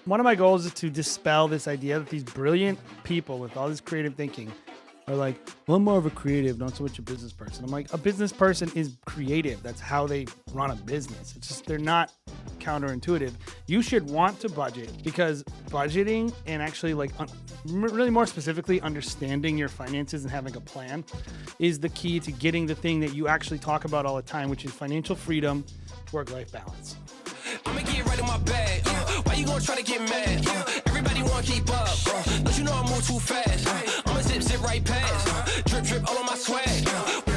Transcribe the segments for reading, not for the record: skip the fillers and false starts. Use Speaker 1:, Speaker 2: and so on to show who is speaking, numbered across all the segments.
Speaker 1: One of my goals is to dispel this idea that these brilliant people with all this creative thinking are like, well, I'm more of a creative, not so much a business person. I'm like, a business person is creative. That's how they run a business. It's just they're not counterintuitive. You should want to budget because budgeting and actually really more specifically understanding your finances and having a plan is the key to getting the thing that you actually talk about all the time, which is financial freedom, work-life balance.
Speaker 2: I'ma get right in my bag. Why you gonna try to get mad? Everybody wanna keep up. Don't you know I move too fast? I'ma zip right past. Drip all on my swag.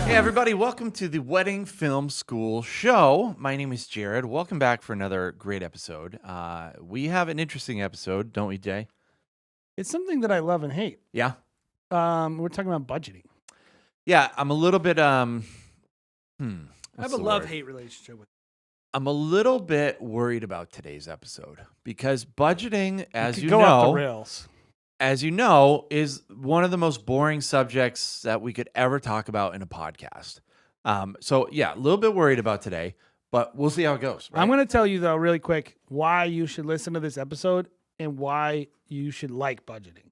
Speaker 3: Hey everybody, welcome to the Wedding Film School show. My name is Jared. Welcome back for another great episode. We have an interesting episode, don't we, Jay?
Speaker 1: It's something that I love and hate.
Speaker 3: Yeah?
Speaker 1: We're talking about budgeting.
Speaker 3: Yeah, I'm a little bit,
Speaker 1: I have a love-hate relationship with it.
Speaker 3: I'm a little bit worried about today's episode because budgeting, as you
Speaker 1: go off the
Speaker 3: know,
Speaker 1: rails.
Speaker 3: as you know, is one of the most boring subjects that we could ever talk about in a podcast. So yeah, a little bit worried about today, but we'll see how it goes. Right?
Speaker 1: I'm going to tell you though, really quick, why you should listen to this episode and why you should like budgeting.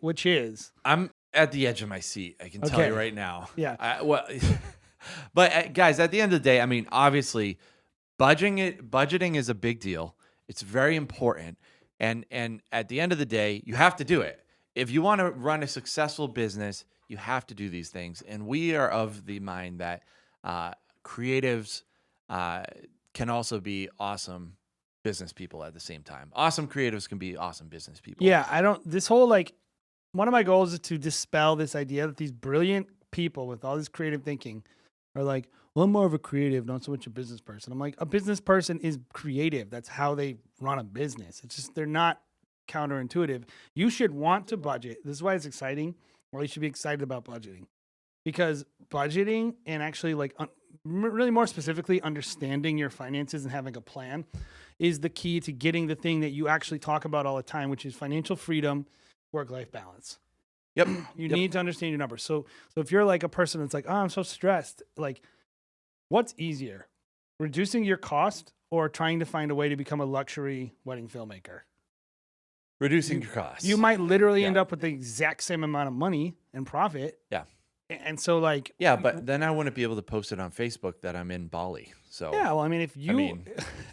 Speaker 1: Which is,
Speaker 3: I'm at the edge of my seat. I can tell
Speaker 1: Okay.
Speaker 3: you right now.
Speaker 1: Yeah.
Speaker 3: But guys, at the end of the day, I mean, obviously, budgeting is a big deal. It's very important, and at the end of the day, you have to do it. If you want to run a successful business, you have to do these things. And we are of the mind that creatives can also be awesome business people at the same time. Awesome creatives can be awesome business people.
Speaker 1: yeah, this whole one of my goals is to dispel this idea that these brilliant people with all this creative thinking are like, well, I'm more of a creative, not so much a business person. I'm like, a business person is creative. That's how they run a business. It's just they're not counterintuitive. You should want to budget. This is why it's exciting, or you should be excited about budgeting. Because budgeting and actually really more specifically understanding your finances and having a plan is the key to getting the thing that you actually talk about all the time, which is financial freedom, work-life balance.
Speaker 3: Yep.
Speaker 1: You need to understand your numbers. So if you're like a person that's like, oh, I'm so stressed, what's easier, reducing your cost or trying to find a way to become a luxury wedding filmmaker?
Speaker 3: Reducing your costs.
Speaker 1: You might literally end up with the exact same amount of money and profit.
Speaker 3: Yeah.
Speaker 1: And so
Speaker 3: yeah, but then I wouldn't be able to post it on Facebook that I'm in Bali. So
Speaker 1: yeah, well, I mean,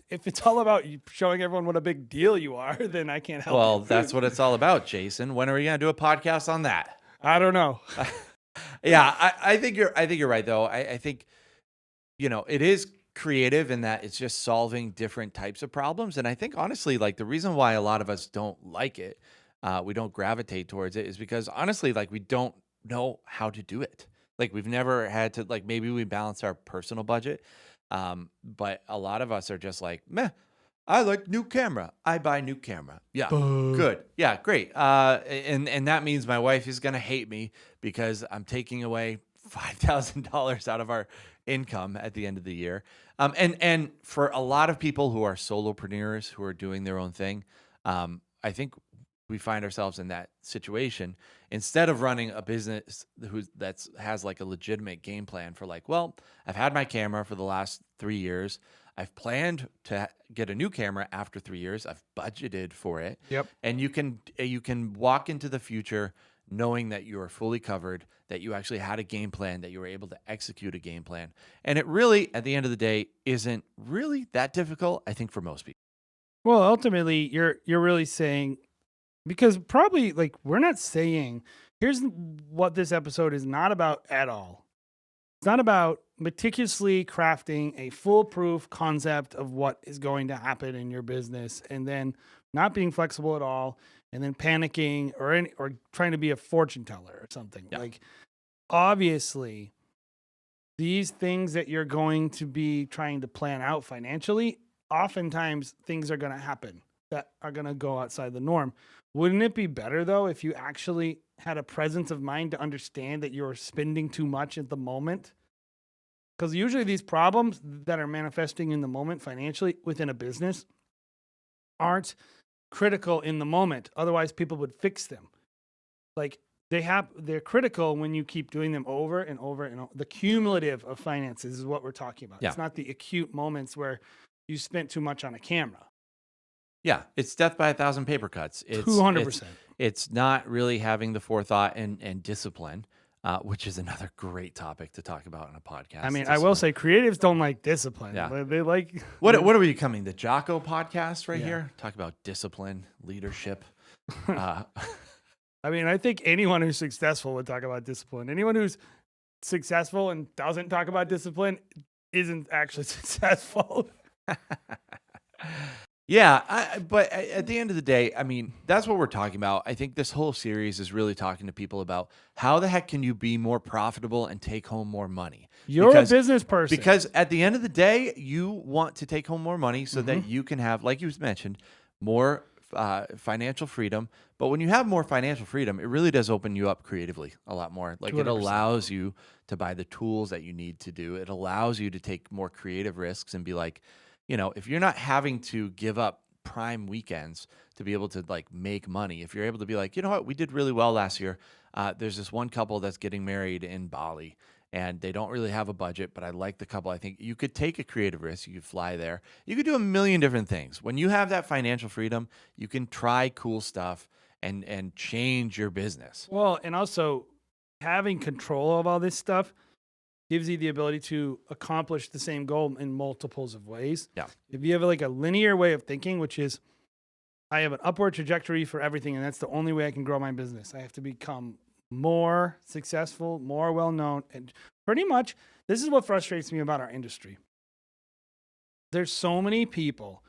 Speaker 1: if it's all about you showing everyone what a big deal you are, then I can't help.
Speaker 3: Well,
Speaker 1: you.
Speaker 3: that's what it's all about, Jason. When are we gonna do a podcast on that?
Speaker 1: I don't know.
Speaker 3: Yeah, I think you're right though. I think it is creative in that it's just solving different types of problems. And I think honestly, the reason why a lot of us don't like it, we don't gravitate towards it, is because honestly, we don't know how to do it. We've never had to, maybe we balance our personal budget. But a lot of us are just like, meh, I like new camera. I buy new camera. Yeah, good. Yeah, great. And that means my wife is going to hate me because I'm taking away $5,000 out of our income at the end of the year. And for a lot of people who are solopreneurs who are doing their own thing, I think we find ourselves in that situation. Instead of running a business that has a legitimate game plan for well, I've had my camera for the last 3 years. I've planned to get a new camera after 3 years. I've budgeted for it.
Speaker 1: Yep.
Speaker 3: And you can walk into the future knowing that you are fully covered, that you actually had a game plan, that you were able to execute a game plan. And it really, at the end of the day, isn't really that difficult, I think, for most people.
Speaker 1: Well, ultimately, you're really saying, because probably we're not saying, here's what this episode is not about at all. It's not about meticulously crafting a foolproof concept of what is going to happen in your business and then not being flexible at all and then panicking or trying to be a fortune teller or something.
Speaker 3: Yeah.
Speaker 1: Obviously, these things that you're going to be trying to plan out financially, oftentimes things are going to happen that are going to go outside the norm. Wouldn't it be better, though, if you actually had a presence of mind to understand that you're spending too much at the moment? Because usually these problems that are manifesting in the moment financially within a business aren't critical in the moment. Otherwise, people would fix them. They're critical when you keep doing them over and over and over. The cumulative of finances is what we're talking about.
Speaker 3: Yeah.
Speaker 1: It's not the acute moments where you spent too much on a camera.
Speaker 3: Yeah, it's death by a thousand paper cuts. It's
Speaker 1: 200%.
Speaker 3: it's not really having the forethought and discipline, which is another great topic to talk about on a podcast.
Speaker 1: I mean, I will say creatives don't like discipline.
Speaker 3: Yeah.
Speaker 1: They like
Speaker 3: what are we becoming? The Jocko podcast right
Speaker 1: Yeah.
Speaker 3: here? Talk about discipline, leadership.
Speaker 1: I mean, I think anyone who's successful would talk about discipline. Anyone who's successful and doesn't talk about discipline isn't actually successful.
Speaker 3: Yeah, but at the end of the day, I mean, that's what we're talking about. I think this whole series is really talking to people about how the heck can you be more profitable and take home more money?
Speaker 1: You're a business person.
Speaker 3: Because at the end of the day, you want to take home more money so that you can have, like you mentioned, more financial freedom. But when you have more financial freedom, it really does open you up creatively a lot more. Like
Speaker 1: 200%.
Speaker 3: it allows you to buy the tools that you need to do. It allows you to take more creative risks and be like, you know, if you're not having to give up prime weekends to be able to like make money, if you're able to be like, you know what, we did really well last year. There's this one couple that's getting married in Bali and they don't really have a budget, but I like the couple. I think you could take a creative risk. You could fly there. You could do a million different things. When you have that financial freedom, you can try cool stuff and change your business.
Speaker 1: Well, and also having control of all this stuff gives you the ability to accomplish the same goal in multiples of ways.
Speaker 3: Yeah.
Speaker 1: If you have like a linear way of thinking, which is I have an upward trajectory for everything, and that's the only way I can grow my business. I have to become more successful, more well-known. And pretty much this is what frustrates me about our industry. There's so many people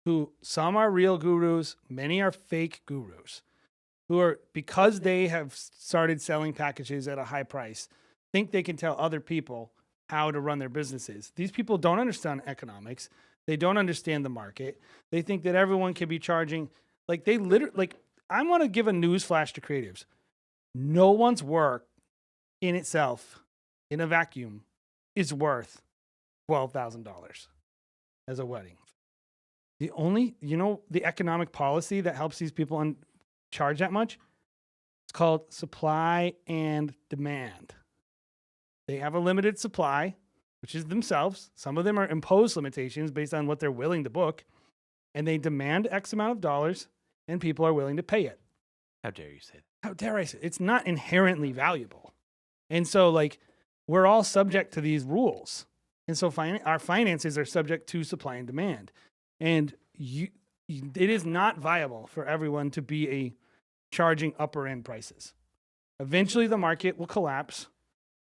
Speaker 1: who some are real gurus, many are fake gurus, who are, because they have started selling packages at a high price, think they can tell other people how to run their businesses. These people don't understand economics. They don't understand the market. They think that everyone can be charging, like they literally, like I want to give a news flash to creatives. No one's work in itself, in a vacuum, is worth $12,000 as a wedding. The only, the economic policy that helps these people charge that much, it's called supply and demand. They have a limited supply, which is themselves. Some of them are imposed limitations based on what they're willing to book, and they demand X amount of dollars, and people are willing to pay it.
Speaker 3: How dare you say that?
Speaker 1: How dare I say it? It's not inherently valuable. And so, like, we're all subject to these rules. And so our finances are subject to supply and demand. And it is not viable for everyone to be charging upper end prices. Eventually, the market will collapse.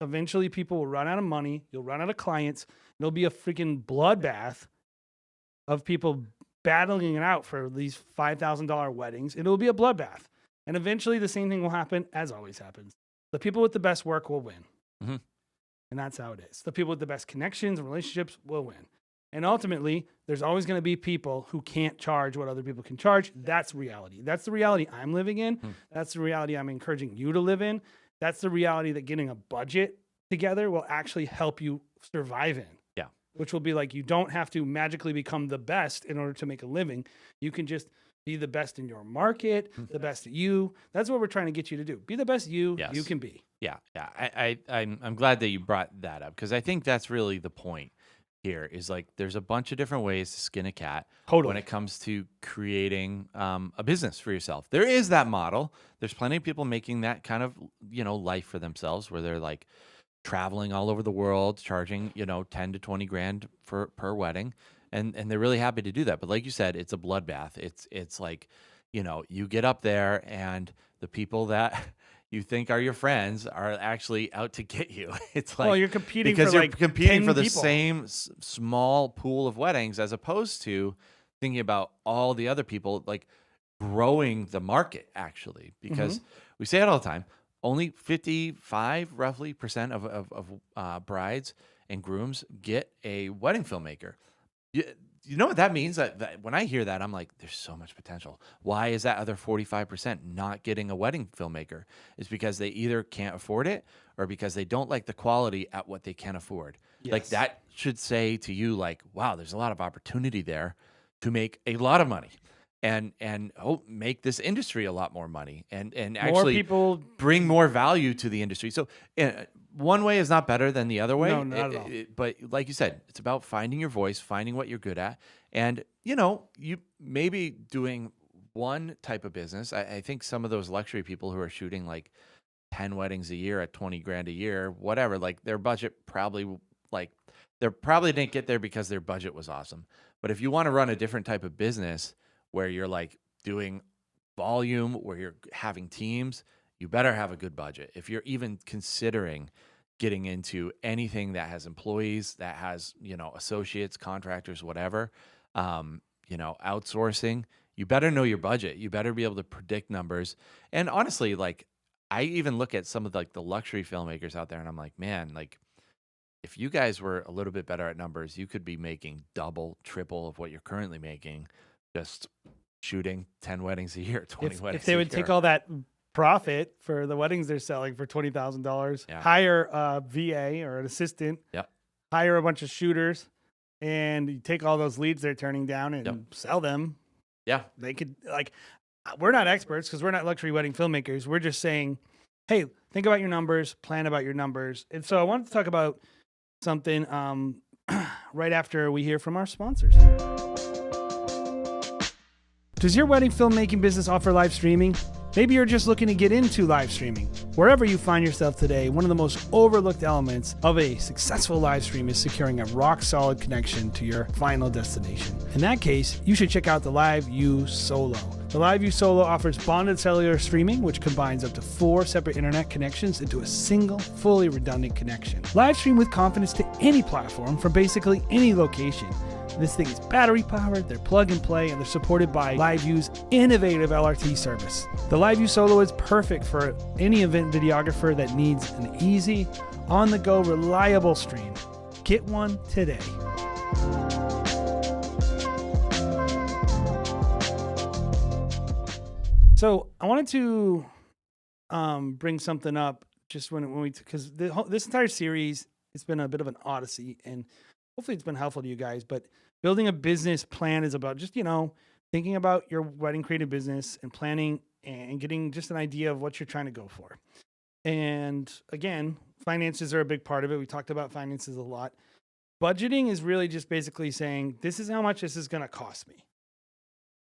Speaker 1: Eventually, people will run out of money. You'll run out of clients. It'll be a freaking bloodbath of people battling it out for these $5,000 weddings. It'll be a bloodbath. And eventually, the same thing will happen as always happens. The people with the best work will win.
Speaker 3: Mm-hmm.
Speaker 1: And that's how it is. The people with the best connections and relationships will win. And ultimately, there's always going to be people who can't charge what other people can charge. That's reality. That's the reality I'm living in. That's the reality I'm encouraging you to live in. That's the reality that getting a budget together will actually help you survive in.
Speaker 3: Yeah.
Speaker 1: Which will be like, you don't have to magically become the best in order to make a living. You can just be the best in your market, the best at you. That's what we're trying to get you to do. Be the best you can be.
Speaker 3: Yeah. I'm glad that you brought that up because I think that's really the point here is like there's a bunch of different ways to skin a cat when it comes to creating a business for yourself. There is that model. There's plenty of people making that kind of, life for themselves where they're like traveling all over the world, charging, 10 to 20 grand per wedding. And they're really happy to do that. But like you said, it's a bloodbath. It's like, you get up there and the people that you think are your friends are actually out to get you. It's like,
Speaker 1: well, you're competing
Speaker 3: because
Speaker 1: for
Speaker 3: you're
Speaker 1: like
Speaker 3: competing
Speaker 1: 10
Speaker 3: for the
Speaker 1: people.
Speaker 3: same small pool of weddings as opposed to thinking about all the other people, like growing the market actually, because we say it all the time. Only 55 roughly % of brides and grooms get a wedding filmmaker. You know what that means? That when I hear that, I'm like, there's so much potential. Why is that other 45% not getting a wedding filmmaker? It's because they either can't afford it or because they don't like the quality at what they can afford.
Speaker 1: Yes.
Speaker 3: Like that should say to you, like, wow, there's a lot of opportunity there to make a lot of money and make this industry a lot more money and actually
Speaker 1: people
Speaker 3: bring more value to the industry. So one way is not better than the other way.
Speaker 1: No, not at all.
Speaker 3: But like you said, it's about finding your voice, finding what you're good at, And, you maybe doing one type of business. I think some of those luxury people who are shooting like 10 weddings a year at 20 grand a year, whatever, like their budget probably like they probably didn't get there because their budget was awesome. But if you want to run a different type of business where you're like doing volume, where you're having teams, you better have a good budget. If you're even considering getting into anything that has employees, that has, associates, contractors, whatever, outsourcing, you better know your budget. You better be able to predict numbers. And honestly, like I even look at some of like the luxury filmmakers out there and I'm like, man, like if you guys were a little bit better at numbers, you could be making double, triple of what you're currently making just shooting 10 weddings a year, 20 weddings
Speaker 1: If they
Speaker 3: a
Speaker 1: would
Speaker 3: year.
Speaker 1: take all that profit for the weddings they're selling for $20,000,
Speaker 3: Yeah.
Speaker 1: hire a VA or an assistant,
Speaker 3: Yep.
Speaker 1: hire a bunch of shooters, and you take all those leads they're turning down and
Speaker 3: Yep.
Speaker 1: sell them.
Speaker 3: Yeah.
Speaker 1: They could, like, we're not experts because we're not luxury wedding filmmakers. We're just saying, hey, think about your numbers, plan about your numbers. And so I wanted to talk about something right after we hear from our sponsors. Does your wedding filmmaking business offer live streaming? Maybe you're just looking to get into live streaming. Wherever you find yourself today, one of the most overlooked elements of a successful live stream is securing a rock-solid connection to your final destination. In that case, you should check out the LiveU Solo. The LiveU Solo offers bonded cellular streaming, which combines up to 4 separate internet connections into a single, fully redundant connection. Live stream with confidence to any platform from basically any location. This thing is battery powered, they're plug and play, and they're supported by LiveU's innovative LRT service. The LiveU Solo is perfect for any event videographer that needs an easy, on-the-go, reliable stream. Get one today. So I wanted to bring something up just when we, because this entire series, it's been a bit of an odyssey, and hopefully it's been helpful to you guys. But building a business plan is about just, thinking about your wedding creative business and planning and getting just an idea of what you're trying to go for. And again, finances are a big part of it. We talked about finances a lot. Budgeting is really just basically saying, this is how much this is going to cost me,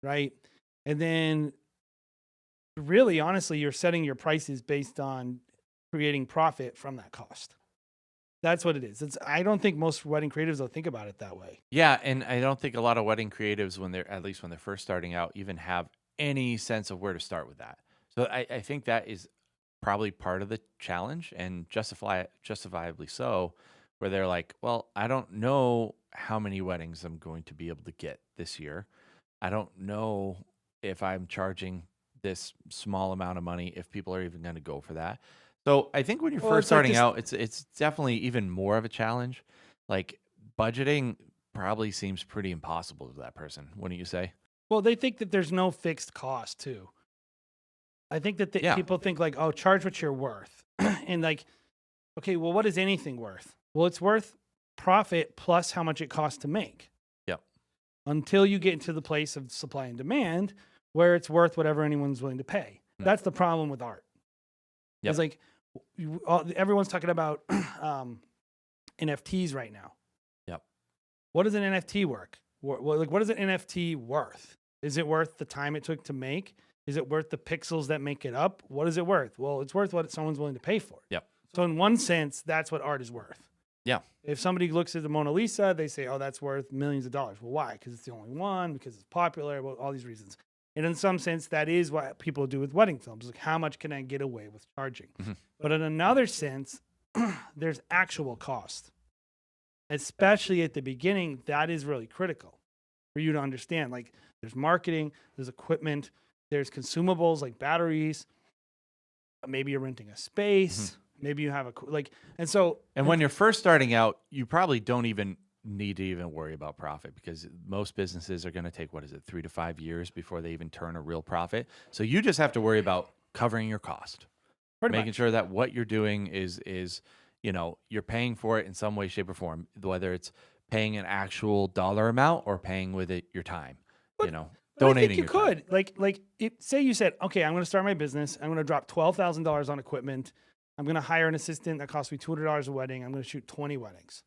Speaker 1: right? And then really, honestly, you're setting your prices based on creating profit from that cost. That's what it is. I don't think most wedding creatives will think about it that way.
Speaker 3: Yeah, and I don't think a lot of wedding creatives, at least when they're first starting out, even have any sense of where to start with that. So I think that is probably part of the challenge, and justifiably so, where they're like, well, I don't know how many weddings I'm going to be able to get this year. I don't know if I'm charging this small amount of money, if people are even going to go for that. So I think when you're first starting out, it's definitely even more of a challenge. Like budgeting probably seems pretty impossible to that person, wouldn't you say?
Speaker 1: Well, they think that there's no fixed cost too. I think that people think like, oh, charge what you're worth. And like, okay, well, what is anything worth? Well, it's worth profit plus how much it costs to make.
Speaker 3: Yep.
Speaker 1: Until you get into the place of supply and demand where it's worth whatever anyone's willing to pay.
Speaker 3: Mm.
Speaker 1: That's the problem with art.
Speaker 3: Yep.
Speaker 1: It's like everyone's talking about NFTs right now.
Speaker 3: Yep.
Speaker 1: What does an NFT work? What is an NFT worth? Is it worth the time it took to make? Is it worth the pixels that make it up? What is it worth? Well, it's worth what someone's willing to pay for.
Speaker 3: Yep.
Speaker 1: So in one sense, that's what art is worth.
Speaker 3: Yeah.
Speaker 1: If somebody looks at the Mona Lisa, they say, oh, that's worth millions of dollars. Well, why? Because it's the only one, because it's popular, well, all these reasons. And in some sense, that is what people do with wedding films. Like, how much can I get away with charging?
Speaker 3: Mm-hmm.
Speaker 1: But in another sense, there's actual cost. Especially at the beginning, that is really critical for you to understand. Like, there's marketing, there's equipment, there's consumables like batteries. Maybe you're renting a space. Mm-hmm. Maybe you have
Speaker 3: And when you're first starting out, you probably don't even need to even worry about profit, because most businesses are going to take, 3 to 5 years before they even turn a real profit. So you just have to worry about covering your cost, making sure that what you're doing is you're paying for it in some way, shape, or form, whether it's paying an actual dollar amount or paying with it your time. Donating.
Speaker 1: I think you could. Say you said, okay, I'm going to start my business. I'm going to drop $12,000 on equipment. I'm going to hire an assistant that costs me $200 a wedding. I'm going to shoot 20 weddings.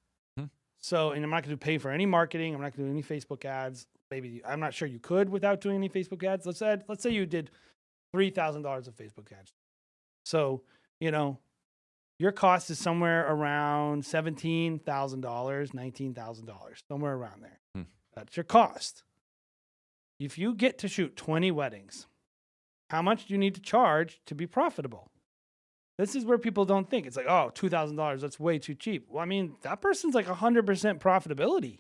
Speaker 1: So, and I'm not going to pay for any marketing. I'm not going to do any Facebook ads. Maybe I'm not sure you could without doing any Facebook ads. Let's say you did $3,000 of Facebook ads. So, you know, your cost is somewhere around $17,000, $19,000, somewhere around there. That's your cost. If you get to shoot 20 weddings, how much do you need to charge to be profitable? This is where people don't think. It's like, oh, $2,000, that's way too cheap. Well, I mean, that person's like 100% profitability,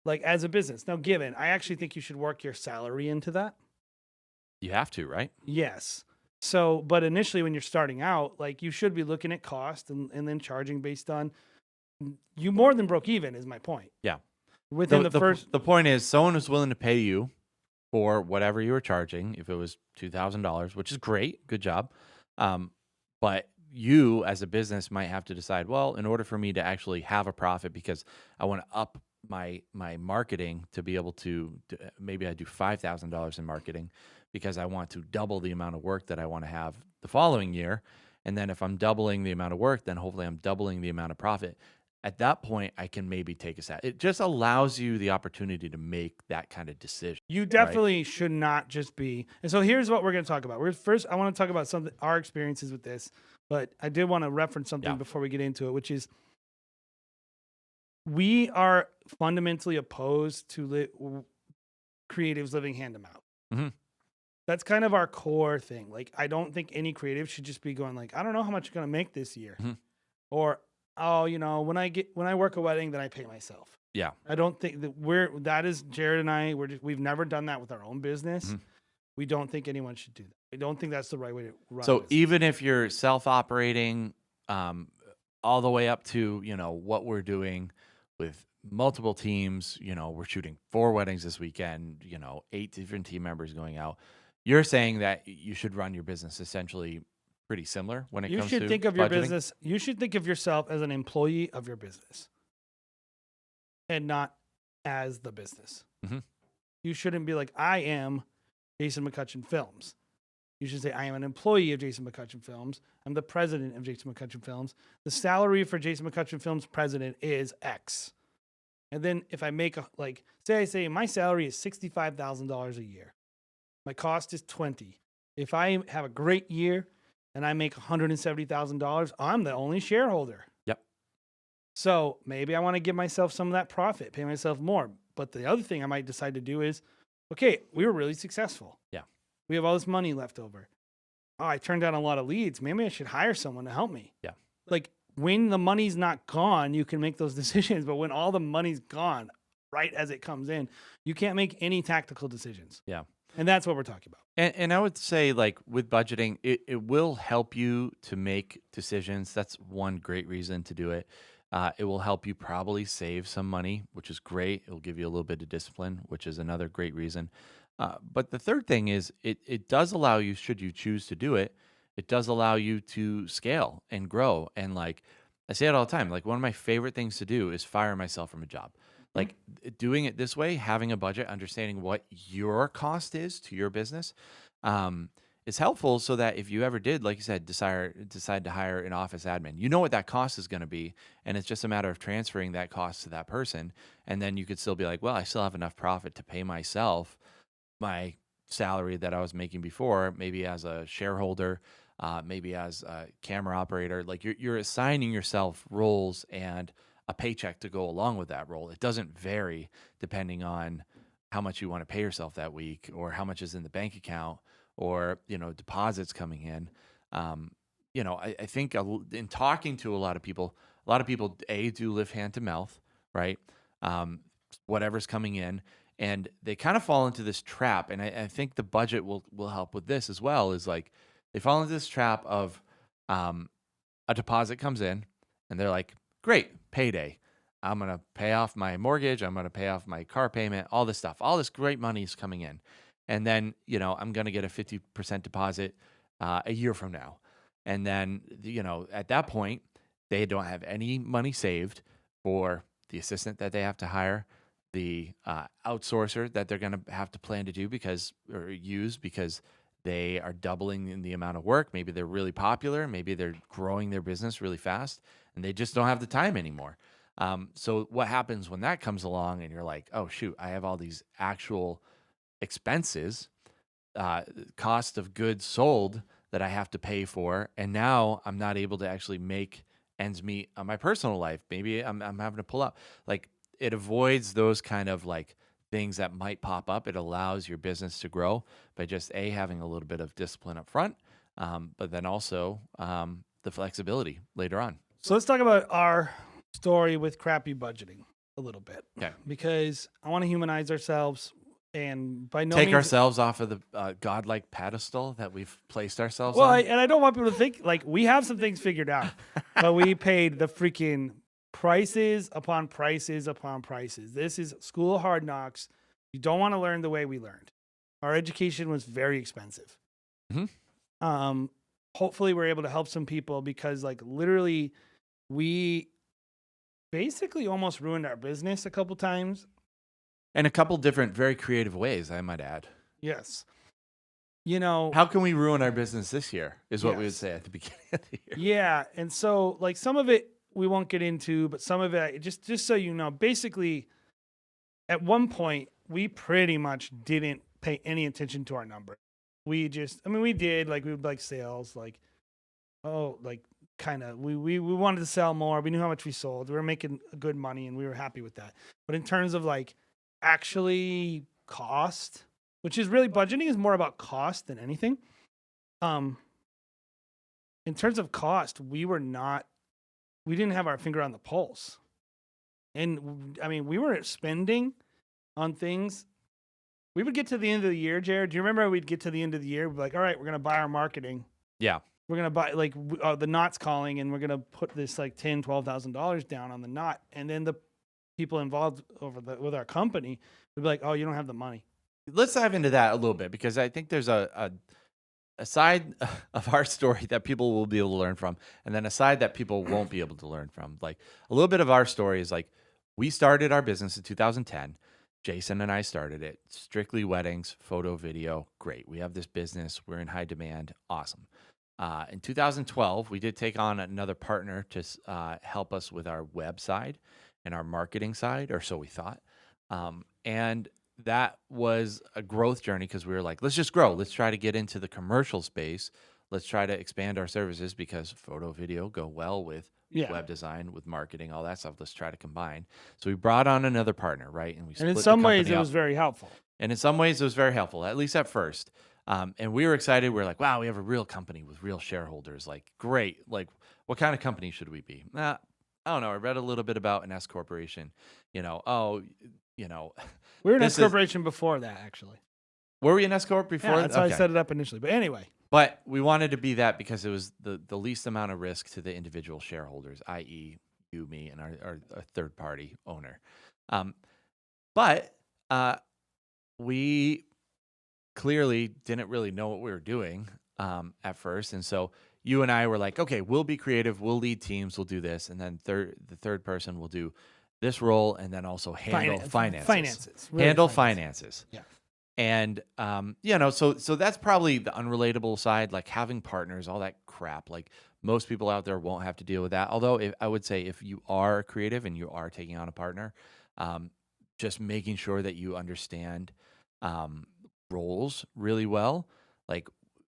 Speaker 1: like as a business. Now, given, I actually think you should work your salary into that.
Speaker 3: You have to, right?
Speaker 1: Yes. So, but initially when you're starting out, like you should be looking at cost and then charging based on you more than broke even is my point.
Speaker 3: Yeah.
Speaker 1: Within
Speaker 3: the point is someone who's willing to pay you for whatever you were charging, if it was $2,000, which is great, good job. But you as a business might have to decide, well, in order for me to actually have a profit, because I want to up my marketing to be able to maybe I do $5,000 in marketing because I want to double the amount of work that I want to have the following year. And then if I'm doubling the amount of work, then hopefully I'm doubling the amount of profit. At that point, I can maybe take a stat. It just allows you the opportunity to make that kind of decision.
Speaker 1: You definitely should not just be. And so here's what we're going to talk about. I want to talk about our experiences with this, but I did want to reference something before we get into it, which is we are fundamentally opposed to creatives living hand to mouth.
Speaker 3: Mm-hmm.
Speaker 1: That's kind of our core thing. Like, I don't think any creative should just be going like, I don't know how much you're going to make this year.
Speaker 3: Mm-hmm.
Speaker 1: Or, oh, you know, when I work a wedding, then I pay myself.
Speaker 3: Yeah.
Speaker 1: I don't think that is Jared and I, we've never done that with our own business. Mm-hmm. We don't think anyone should do that. I don't think that's the right way to run.
Speaker 3: So even if you're self-operating, all the way up to, you know, what we're doing with multiple teams, you know, we're shooting 4 weddings this weekend, you know, 8 different team members going out. You're saying that you should run your business essentially pretty similar when it comes to
Speaker 1: You should think of your
Speaker 3: budgeting?
Speaker 1: business. You should think of yourself as an employee of your business and not as the business.
Speaker 3: Mm-hmm.
Speaker 1: You shouldn't be like, I am Jason McCutcheon Films. You should say, I am an employee of Jason McCutcheon Films. I'm the president of Jason McCutcheon Films. The salary for Jason McCutcheon Films president is X. And then if I make say my salary is $65,000 a year. My cost is $20,000. If I have a great year and I make $170,000, I'm the only shareholder.
Speaker 3: Yep.
Speaker 1: So maybe I want to give myself some of that profit, pay myself more. But the other thing I might decide to do is, okay, we were really successful.
Speaker 3: Yeah.
Speaker 1: We have all this money left over. Oh, I turned down a lot of leads. Maybe I should hire someone to help me.
Speaker 3: Yeah.
Speaker 1: Like when the money's not gone, you can make those decisions. But when all the money's gone, right as it comes in, you can't make any tactical decisions.
Speaker 3: Yeah.
Speaker 1: And that's what we're talking about.
Speaker 3: And I would say, like, with budgeting, it will help you to make decisions. That's one great reason to do it. It will help you probably save some money, which is great. It'll give you a little bit of discipline, which is another great reason. But the third thing is it does allow you, should you choose to do it, it does allow you to scale and grow. And like I say it all the time, like one of my favorite things to do is fire myself from a job. Like doing it this way, having a budget, understanding what your cost is to your business, is helpful so that if you ever did, like you said, decide to hire an office admin, you know what that cost is going to be. And it's just a matter of transferring that cost to that person. And then you could still be like, well, I still have enough profit to pay myself my salary that I was making before, maybe as a shareholder, maybe as a camera operator. Like you're assigning yourself roles and a paycheck to go along with that role. It doesn't vary depending on how much you want to pay yourself that week or how much is in the bank account or, you know, deposits coming in. You know, I think in talking to a lot of people, do live hand to mouth, right? Whatever's coming in, and they kind of fall into this trap. And I think the budget will help with this as well, is like they fall into this trap of a deposit comes in and they're like, great, payday. I'm going to pay off my mortgage. I'm going to pay off my car payment, all this stuff. All this great money is coming in. And then, you know, I'm going to get a 50% deposit a year from now. And then, you know, at that point, they don't have any money saved for the assistant that they have to hire, the outsourcer that they're going to have to plan to do because they are doubling in the amount of work. Maybe they're really popular. Maybe they're growing their business really fast and they just don't have the time anymore. So what happens when that comes along and you're like, oh shoot, I have all these actual expenses, cost of goods sold that I have to pay for, and now I'm not able to actually make ends meet on my personal life. Maybe I'm having to pull out. Like, it avoids those kind of like things that might pop up. It allows your business to grow by just having a little bit of discipline up front, but then also the flexibility later on.
Speaker 1: So let's talk about our story with crappy budgeting a little bit.
Speaker 3: Okay.
Speaker 1: Because I want to humanize ourselves, and by no
Speaker 3: Take
Speaker 1: means
Speaker 3: ourselves off of the godlike pedestal that we've placed ourselves
Speaker 1: well,
Speaker 3: on.
Speaker 1: and I don't want people to think like we have some things figured out, but we paid the freaking prices upon prices upon prices. This is school of hard knocks. You don't want to learn the way we learned. Our education was very expensive. Hopefully we're able to help some people, because like literally we basically almost ruined our business a couple times.
Speaker 3: In a couple different, very creative ways, I might add.
Speaker 1: Yes. You know,
Speaker 3: How can we ruin our business this year is what we would
Speaker 1: Yes.
Speaker 3: say at the beginning of the year.
Speaker 1: yeah. And so like some of it we won't get into, but some of it, just so you know, basically at one point we pretty much didn't pay any attention to our number. We just, I mean, we did, like, we would like sales, like, oh, like kind of, we wanted to sell more. We knew how much we sold. We were making good money and we were happy with that. But in terms of like actually cost, which is really, budgeting is more about cost than anything. In terms of cost, we didn't have our finger on the pulse. And I mean, we were spending on things. We would get to the end of the year, Jared. Do you remember we'd get to the end of the year? We'd be like, all right, we're going to buy our marketing.
Speaker 3: Yeah.
Speaker 1: We're going to buy, like, the knot's calling, and we're going to put this like $10,000, $12,000 down on the knot. And then the people involved with our company would be like, oh, you don't have the money.
Speaker 3: Let's dive into that a little bit, because I think there's a side of our story that people will be able to learn from, and then a side that people won't be able to learn from. Like, a little bit of our story is like, we started our business in 2010. Jason and I started it. Strictly weddings, photo, video. Great. We have this business. We're in high demand. Awesome. In 2012, we did take on another partner to help us with our web side and our marketing side, or so we thought. And that was a growth journey, because we were like, let's just grow. Let's try to get into the commercial space. Let's try to expand our services, because photo, video go well with web design, with marketing, all that stuff. Let's try to combine. So we brought on another partner, right? And
Speaker 1: And in some ways, it was very helpful.
Speaker 3: And in some ways, it was very helpful, at least at first. And we were excited. We were like, wow, we have a real company with real shareholders. Like, great. Like, what kind of company should we be? I don't know. I read a little bit about an S corporation. We were
Speaker 1: an S corporation before that, actually.
Speaker 3: Were we an S corp before?
Speaker 1: Yeah, that's how I set it up initially. But anyway.
Speaker 3: But we wanted to be that because it was the least amount of risk to the individual shareholders, i.e. you, me, and our third party owner. But we clearly didn't really know what we were doing at first. And so you and I were like, okay, we'll be creative. We'll lead teams. We'll do this. And then the third person will do this role, and then also handle finances.
Speaker 1: Really
Speaker 3: handle
Speaker 1: finances.
Speaker 3: finances.
Speaker 1: Yeah.
Speaker 3: And, so that's probably the unrelatable side, like having partners, all that crap. Like, most people out there won't have to deal with that. Although I would say if you are creative and you are taking on a partner, just making sure that you understand roles really well, like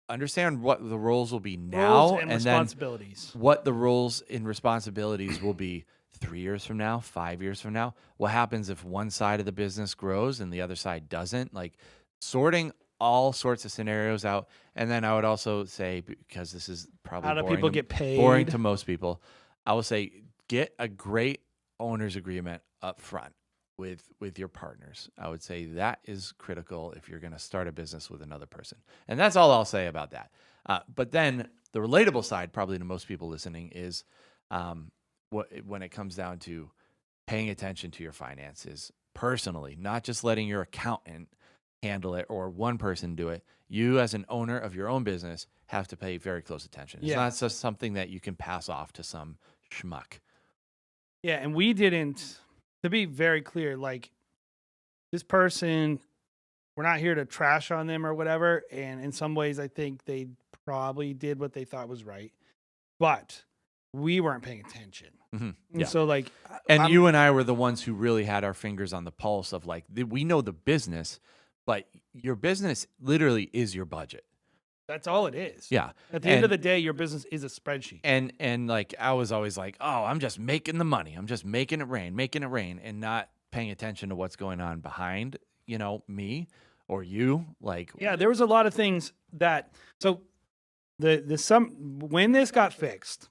Speaker 3: understand what the roles will be now,
Speaker 1: Roles and responsibilities.
Speaker 3: then what the roles and responsibilities will be 3 years from now, 5 years from now. What happens if one side of the business grows and the other side doesn't? Like, sorting all sorts of scenarios out. And then I would also say, because this is probably
Speaker 1: how do people get paid?
Speaker 3: boring to most people, I will say get a great owner's agreement up front with your partners. I would say that is critical if you're going to start a business with another person. And that's all I'll say about that. But then the relatable side, probably to most people listening, is when it comes down to paying attention to your finances personally, not just letting your accountant handle it or one person do it. You, as an owner of your own business, have to pay very close attention. It's not just something that you can pass off to some schmuck.
Speaker 1: Yeah, and we didn't, to be very clear, like, this person, we're not here to trash on them or whatever. And in some ways, I think they probably did what they thought was right. But we weren't paying attention.
Speaker 3: Mhm.
Speaker 1: And
Speaker 3: Yeah.
Speaker 1: so like,
Speaker 3: And
Speaker 1: I'm-
Speaker 3: you and I were the ones who really had our fingers on the pulse of like, we know the business, but your business literally is your budget.
Speaker 1: that's all it is.
Speaker 3: Yeah.
Speaker 1: At the end of the day, your business is a spreadsheet.
Speaker 3: And like, I was always like, oh, I'm just making the money. I'm just making it rain, and not paying attention to what's going on behind, me or you. Like,
Speaker 1: Yeah, there was a lot of things that so when this got fixed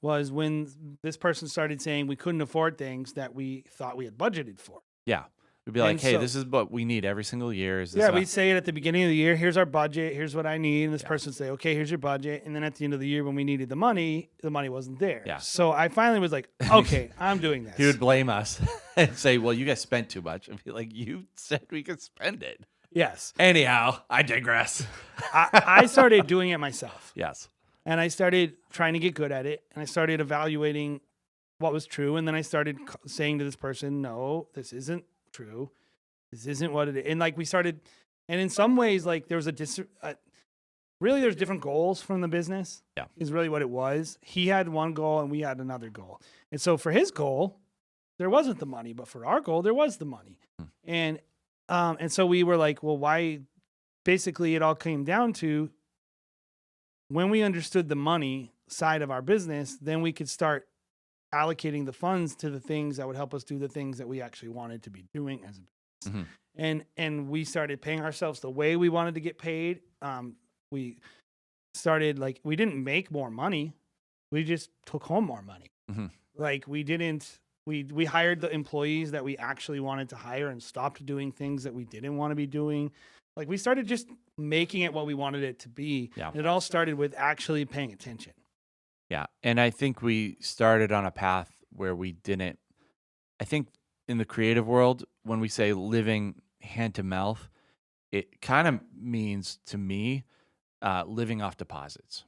Speaker 1: was when this person started saying we couldn't afford things that we thought we had budgeted for.
Speaker 3: yeah. We'd be like,
Speaker 1: And
Speaker 3: hey,
Speaker 1: so-
Speaker 3: this is what we need every single year. Is this
Speaker 1: Yeah,
Speaker 3: what-
Speaker 1: we'd say it at the beginning of the year. Here's our budget. Here's what I need. And this
Speaker 3: Yeah.
Speaker 1: person would say, okay, here's your budget. And then at the end of the year, when we needed the money wasn't there.
Speaker 3: Yeah.
Speaker 1: So I finally was like, okay, I'm doing this.
Speaker 3: He would blame us and say, well, you guys spent too much. I'd be like, you said we could spend it.
Speaker 1: Yes.
Speaker 3: Anyhow, I digress.
Speaker 1: I started doing it myself.
Speaker 3: Yes.
Speaker 1: And I started trying to get good at it. And I started evaluating what was true. And then I started saying to this person, no, this isn't true. This isn't what it is. And like we started, and in some ways, like there was really there's different goals from the business.
Speaker 3: Yeah.
Speaker 1: Is really what it was. He had one goal and we had another goal. And so for his goal, there wasn't the money, but for our goal, there was the money. And so we were like, well, why? Basically, it all came down to when we understood the money side of our business, then we could start allocating the funds to the things that would help us do the things that we actually wanted to be doing as a business. And we started paying ourselves the way we wanted to get paid. We started we didn't make more money. We just took home more money. Like we hired the employees that we actually wanted to hire and stopped doing things that we didn't want to be doing. Like we started just making it what we wanted it to be.
Speaker 3: Yeah.
Speaker 1: And it all started with actually paying attention.
Speaker 3: Yeah. And I think we started on a path where we didn't, I think in the creative world, when we say living hand to mouth, it kind of means to me living off deposits.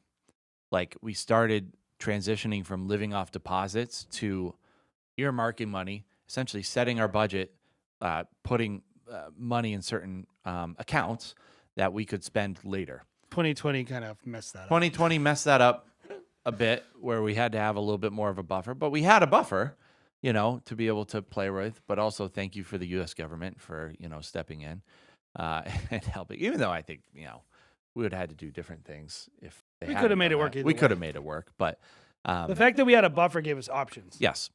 Speaker 3: Like we started transitioning from living off deposits to earmarking money, essentially setting our budget, putting money in certain accounts that we could spend later.
Speaker 1: 2020 kind of messed that up.
Speaker 3: 2020 messed that up a bit, where we had to have a little bit more of a buffer, but we had a buffer, to be able to play with. But also thank you for the U.S. government for, stepping in and helping, even though I think, we would have had to do different things if they
Speaker 1: We
Speaker 3: hadn't
Speaker 1: could have made
Speaker 3: done
Speaker 1: it work
Speaker 3: that.
Speaker 1: either
Speaker 3: We could
Speaker 1: way.
Speaker 3: have made it work, but
Speaker 1: The fact that we had a buffer gave us options.
Speaker 3: yes.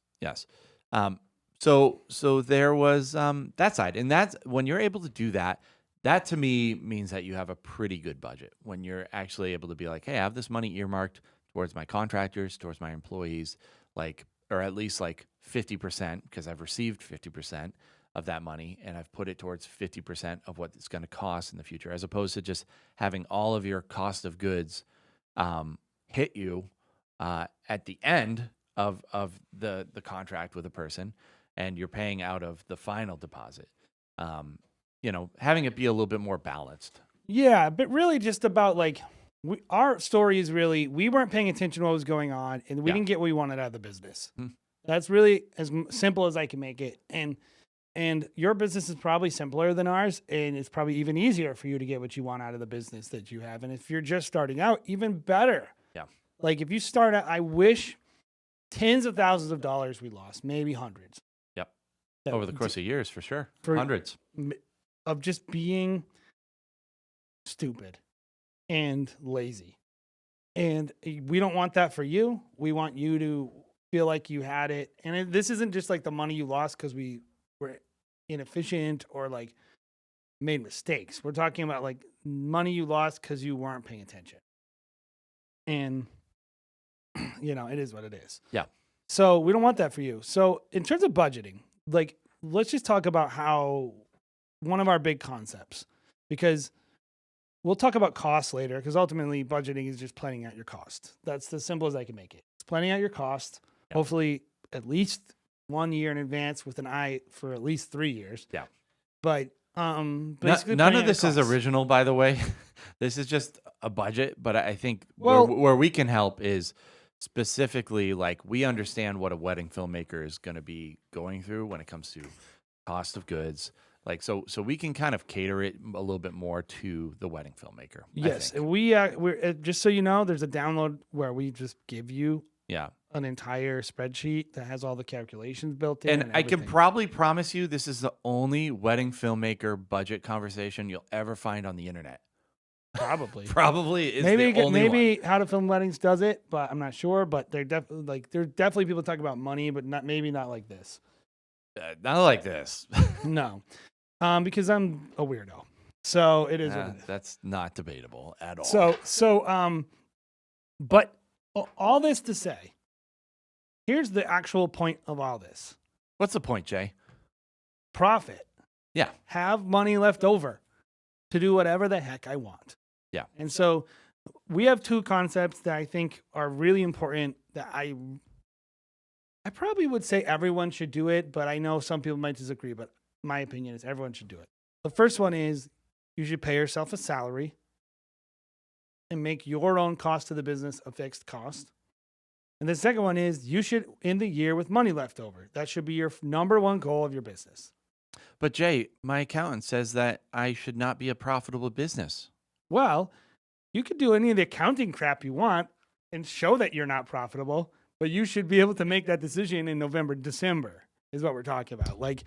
Speaker 3: So there was that side, and that's when you're able to do that. That to me means that you have a pretty good budget when you're actually able to be like, hey, I have this money earmarked towards my contractors, towards my employees, or at least 50%, because I've received 50% of that money and I've put it towards 50% of what it's going to cost in the future, as opposed to just having all of your cost of goods hit you at the end of the contract with a person, and you're paying out of the final deposit. Having it be a little bit more balanced.
Speaker 1: Yeah, but really just about our story is really, we weren't paying attention to what was going on and we
Speaker 3: Yeah.
Speaker 1: didn't get what we wanted out of the business. That's really as simple as I can make it. And your business is probably simpler than ours, and it's probably even easier for you to get what you want out of the business that you have. And if you're just starting out, even better.
Speaker 3: Yeah.
Speaker 1: Like if you start out, I wish tens of thousands of dollars we lost, maybe hundreds.
Speaker 3: Yep.
Speaker 1: That-
Speaker 3: Over the course of years, for sure.
Speaker 1: For-
Speaker 3: Hundreds.
Speaker 1: of just being stupid and lazy. And we don't want that for you. We want you to feel like you had it. And this isn't just the money you lost because we were inefficient or made mistakes. We're talking about money you lost because you weren't paying attention. And, it is what it is.
Speaker 3: Yeah.
Speaker 1: So we don't want that for you. So in terms of budgeting, let's just talk about how one of our big concepts, because we'll talk about costs later, because ultimately budgeting is just planning out your cost. That's as simple as I can make it. It's planning out your cost,
Speaker 3: Yeah.
Speaker 1: hopefully at least 1 year in advance with an eye for at least 3 years.
Speaker 3: Yeah.
Speaker 1: But basically
Speaker 3: None
Speaker 1: planning
Speaker 3: of
Speaker 1: out
Speaker 3: this is
Speaker 1: costs.
Speaker 3: original, by the way. This is just a budget, but I think
Speaker 1: Well-
Speaker 3: where we can help is specifically we understand what a wedding filmmaker is going to be going through when it comes to cost of goods. So we can kind of cater it a little bit more to the wedding filmmaker. I
Speaker 1: Yes,
Speaker 3: think.
Speaker 1: and we're just so you know, there's a download where we just give you
Speaker 3: Yeah.
Speaker 1: an entire spreadsheet that has all the calculations built in.
Speaker 3: And I can
Speaker 1: everything.
Speaker 3: probably promise you this is the only wedding filmmaker budget conversation you'll ever find on the internet.
Speaker 1: Probably.
Speaker 3: Probably is the only one.
Speaker 1: Maybe How to Film Weddings does it, but I'm not sure. But there's definitely people talk about money, but not like this.
Speaker 3: Not like this.
Speaker 1: No, because I'm a weirdo. So it is what it is.
Speaker 3: That's not debatable at all.
Speaker 1: But all this to say, here's the actual point of all this:
Speaker 3: What's the point, Jay?
Speaker 1: profit.
Speaker 3: Yeah.
Speaker 1: Have money left over to do whatever the heck I want.
Speaker 3: Yeah.
Speaker 1: And so we have two concepts that I think are really important that I probably would say everyone should do it, but I know some people might disagree, but my opinion is everyone should do it. The first one is you should pay yourself a salary and make your own cost of the business a fixed cost. And the second one is you should end the year with money left over. That should be your number one goal of your business.
Speaker 3: But Jay, my accountant says that I should not be a profitable business.
Speaker 1: Well, you could do any of the accounting crap you want and show that you're not profitable, but you should be able to make that decision in November, December is what we're talking about. Like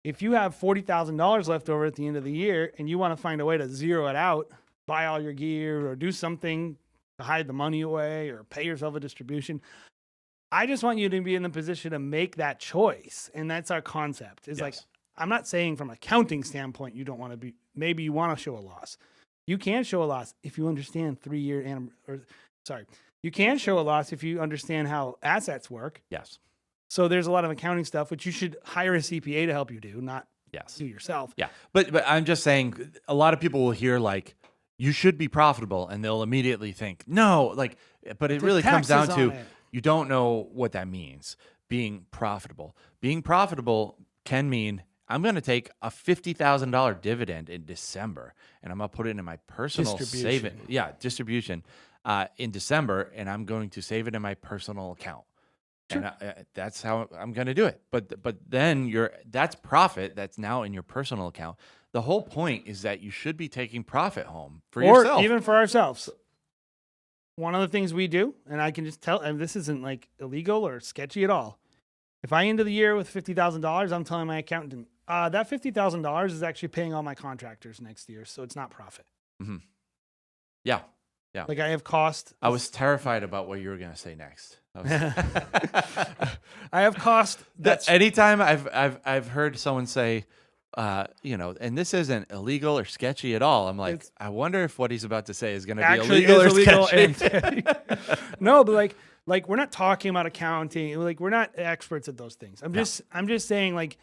Speaker 1: if you have $40,000 left over at the end of the year and you want to find a way to zero it out, buy all your gear or do something to hide the money away or pay yourself a distribution. I just want you to be in the position to make that choice. And that's our concept. It's like, I'm not saying from an accounting standpoint, you don't want to be, maybe you want to show a loss. You can show a loss if you understand you can show a loss if you understand how assets work.
Speaker 3: Yes.
Speaker 1: So there's a lot of accounting stuff, which you should hire a CPA to help you do, not do yourself.
Speaker 3: Yeah. But I'm just saying a lot of people will hear like, you should be profitable and they'll immediately think, no, like, but it really comes down to, you don't know what that means. Being profitable can mean I'm going to take a $50,000 dividend in December and I'm going to put it in my personal saving. Yeah. Distribution in December. And I'm going to save it in my personal account. Sure. And that's how I'm going to do it. But then that's profit that's now in your personal account. The whole point is that you should be taking profit home for yourself. Or
Speaker 1: even for ourselves. One of the things we do, and I can just tell, and this isn't like illegal or sketchy at all. If I end the year with $50,000, I'm telling my accountant, that $50,000 is actually paying all my contractors next year, so it's not profit.
Speaker 3: Mm-hmm. Yeah. Yeah.
Speaker 1: Like I have cost.
Speaker 3: I was terrified about what you were going to say next.
Speaker 1: I have cost.
Speaker 3: Anytime I've heard someone say, and this isn't illegal or sketchy at all. I'm like, I wonder if what he's about to say is going to be illegal or sketchy.
Speaker 1: No, but like we're not talking about accounting. Like we're not experts at those things. I'm just saying like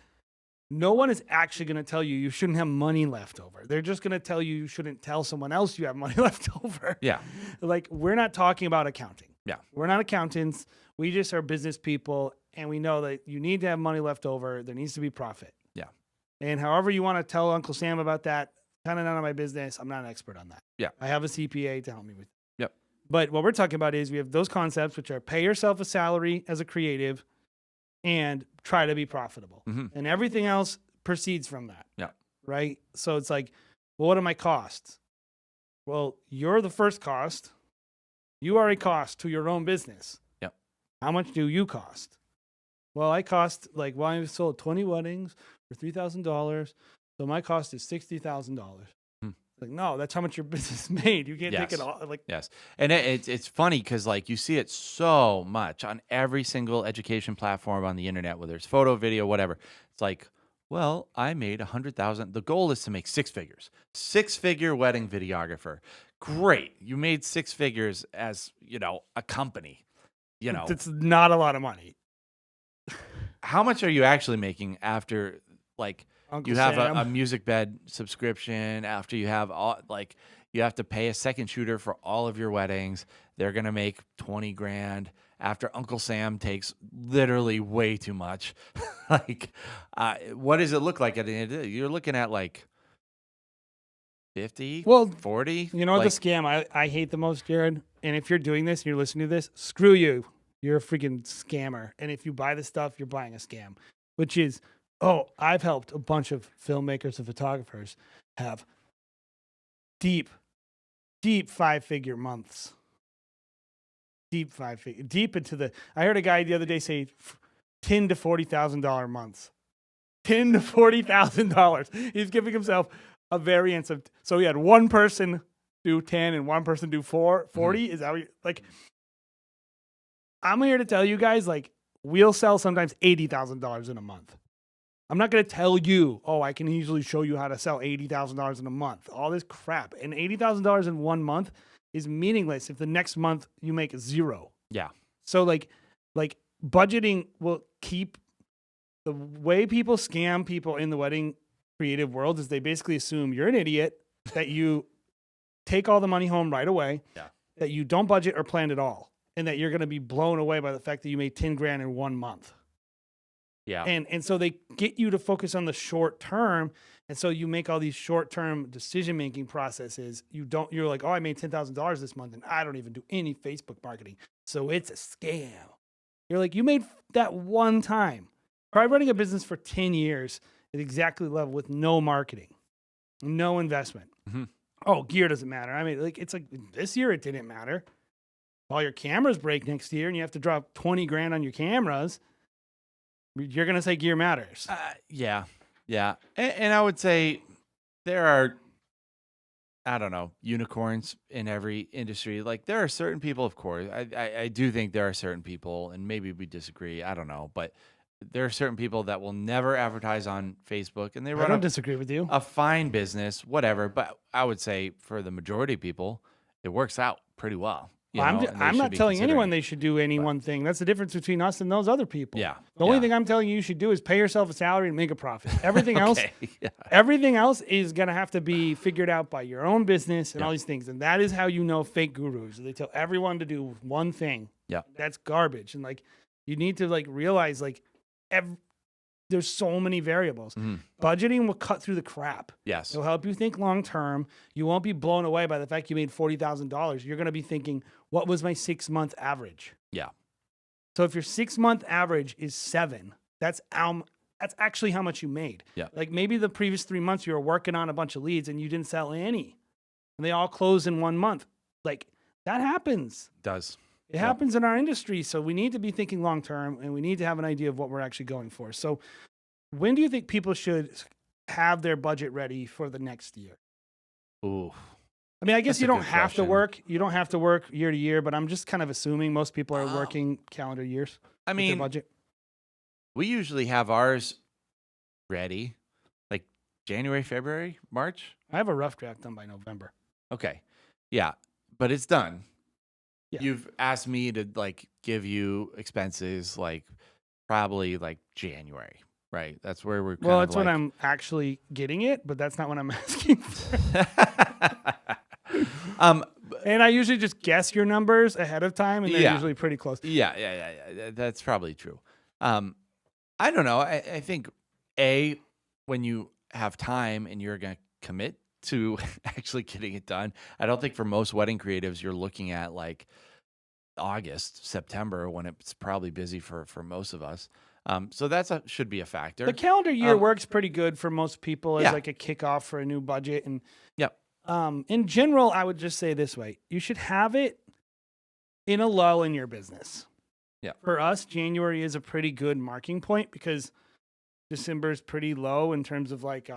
Speaker 1: no one is actually going to tell you shouldn't have money left over. They're just going to tell you shouldn't tell someone else you have money left over.
Speaker 3: Yeah.
Speaker 1: Like we're not talking about accounting.
Speaker 3: Yeah.
Speaker 1: We're not accountants. We just are business people. And we know that you need to have money left over. There needs to be profit.
Speaker 3: Yeah.
Speaker 1: And however you want to tell Uncle Sam about that, kind of none of my business. I'm not an expert on that.
Speaker 3: Yeah.
Speaker 1: I have a CPA to help me with it.
Speaker 3: Yep.
Speaker 1: But what we're talking about is we have those concepts, which are pay yourself a salary as a creative and try to be profitable.
Speaker 3: Mm-hmm.
Speaker 1: And everything else proceeds from that.
Speaker 3: Yeah.
Speaker 1: Right? So it's like, well, what are my costs? Well, you're the first cost. You are a cost to your own business.
Speaker 3: Yep. How
Speaker 1: much do you cost? Well, I I sold 20 weddings for $3,000. So my cost is $60,000. Like, no, that's how much your business made. You can't take it all.
Speaker 3: Yes. And it's funny because you see it so much on every single education platform on the internet, whether it's photo, video, whatever. It's like, well, I made $100,000. The goal is to make 6 figures. 6-figure wedding videographer. Great. You made 6 figures as, a company.
Speaker 1: It's not a lot of money.
Speaker 3: How much are you actually making after
Speaker 1: Uncle
Speaker 3: you have
Speaker 1: Sam.
Speaker 3: a music bed subscription, after you have you have to pay a second shooter for all of your weddings. They're going to make 20 grand after Uncle Sam takes literally way too much. What does it look like at the end of the day? You're looking at 50, 40.
Speaker 1: You know what the scam I hate the most, Jared? And if you're doing this and you're listening to this, screw you. You're a freaking scammer. And if you buy this stuff, you're buying a scam, which is, I've helped a bunch of filmmakers and photographers have deep 5-figure months. deep deep into the. I heard a guy the other day say $10,000 to $40,000 months. $10,000 to $40,000. He's giving himself a variance of. So he had one person do 10 and one person do 40. Is that what like? I'm here to tell you guys, like, we'll sell sometimes $80,000 in a month. I'm not going to tell you, oh, I can easily show you how to sell $80,000 in a month. All this crap. And $80,000 in 1 month is meaningless if the next month you make 0.
Speaker 3: Yeah.
Speaker 1: So like budgeting will keep the way people scam people in the wedding creative world is they basically assume you're an idiot, that you take all the money home right away, that you don't budget or plan at all, and that you're going to be blown away by the fact that you made 10 grand in 1 month.
Speaker 3: Yeah.
Speaker 1: And so they get you to focus on the short term. And so you make all these short term decision making processes. You're like, oh, I made $10,000 this month and I don't even do any Facebook marketing. So it's a scam. You're like, you made that one time. Try running a business for 10 years at exactly level with no marketing, no investment.
Speaker 3: Mm-hmm.
Speaker 1: Oh, gear doesn't matter. I mean, like, it's like this year it didn't matter. All your cameras break next year and you have to drop 20 grand on your cameras. You're going to say gear matters.
Speaker 3: Yeah. And I would say there are, I don't know, unicorns in every industry. Like there are certain people, of course, I do think there are certain people, and maybe we disagree, I don't know, but there are certain people that will never advertise on Facebook, and they
Speaker 1: I don't disagree with you.
Speaker 3: A fine business, whatever. But I would say for the majority of people, it works out pretty well.
Speaker 1: I'm not telling anyone they should do any one thing. That's the difference between us and those other people.
Speaker 3: Yeah.
Speaker 1: The only thing I'm telling you should do is pay yourself a salary and make a profit. Everything everything else is going to have to be figured out by your own business and all these things. And that is how you know fake gurus. They tell everyone to do one thing.
Speaker 3: Yeah.
Speaker 1: That's garbage. And like, you need to like realize like there's so many variables.
Speaker 3: Mm-hmm.
Speaker 1: Budgeting will cut through the crap.
Speaker 3: Yes.
Speaker 1: It'll help you think long term. You won't be blown away by the fact you made $40,000. You're going to be thinking, what was my 6-month average?
Speaker 3: Yeah.
Speaker 1: So if your 6-month average is 7, that's actually how much you made.
Speaker 3: Yeah.
Speaker 1: Like maybe the previous 3 months you were working on a bunch of leads and you didn't sell any, and they all closed in 1 month. Like that happens.
Speaker 3: It does.
Speaker 1: It happens in our industry. So we need to be thinking long term, and we need to have an idea of what we're actually going for. So when do you think people should have their budget ready for the next year?
Speaker 3: Ooh.
Speaker 1: I mean, I guess
Speaker 3: That's
Speaker 1: you
Speaker 3: a
Speaker 1: don't
Speaker 3: good
Speaker 1: have to
Speaker 3: question.
Speaker 1: work. You don't have to work year to year, but I'm just kind of assuming most people are working calendar years.
Speaker 3: I
Speaker 1: with their
Speaker 3: mean,
Speaker 1: budget.
Speaker 3: we usually have ours ready like January, February, March.
Speaker 1: I have a rough draft done by November.
Speaker 3: Okay. Yeah. But it's done.
Speaker 1: Yeah.
Speaker 3: You've asked me to like give you expenses like probably like January, right? That's where we're
Speaker 1: Well,
Speaker 3: kind
Speaker 1: that's
Speaker 3: of
Speaker 1: when I'm actually getting it, but that's not what I'm asking for. And I usually just guess your numbers ahead of time, and they're usually pretty close.
Speaker 3: Yeah. That's probably true. I don't know. I think when you have time and you're going to commit to actually getting it done, I don't think for most wedding creatives you're looking at like August, September, when it's probably busy for most of us. So should be a factor.
Speaker 1: The calendar year works pretty good for most people as
Speaker 3: Yeah.
Speaker 1: like a kickoff for a new budget. And
Speaker 3: Yep.
Speaker 1: In general, I would just say this way: you should have it in a lull in your business.
Speaker 3: Yeah.
Speaker 1: For us, January is a pretty good marking point because December is pretty low in terms of like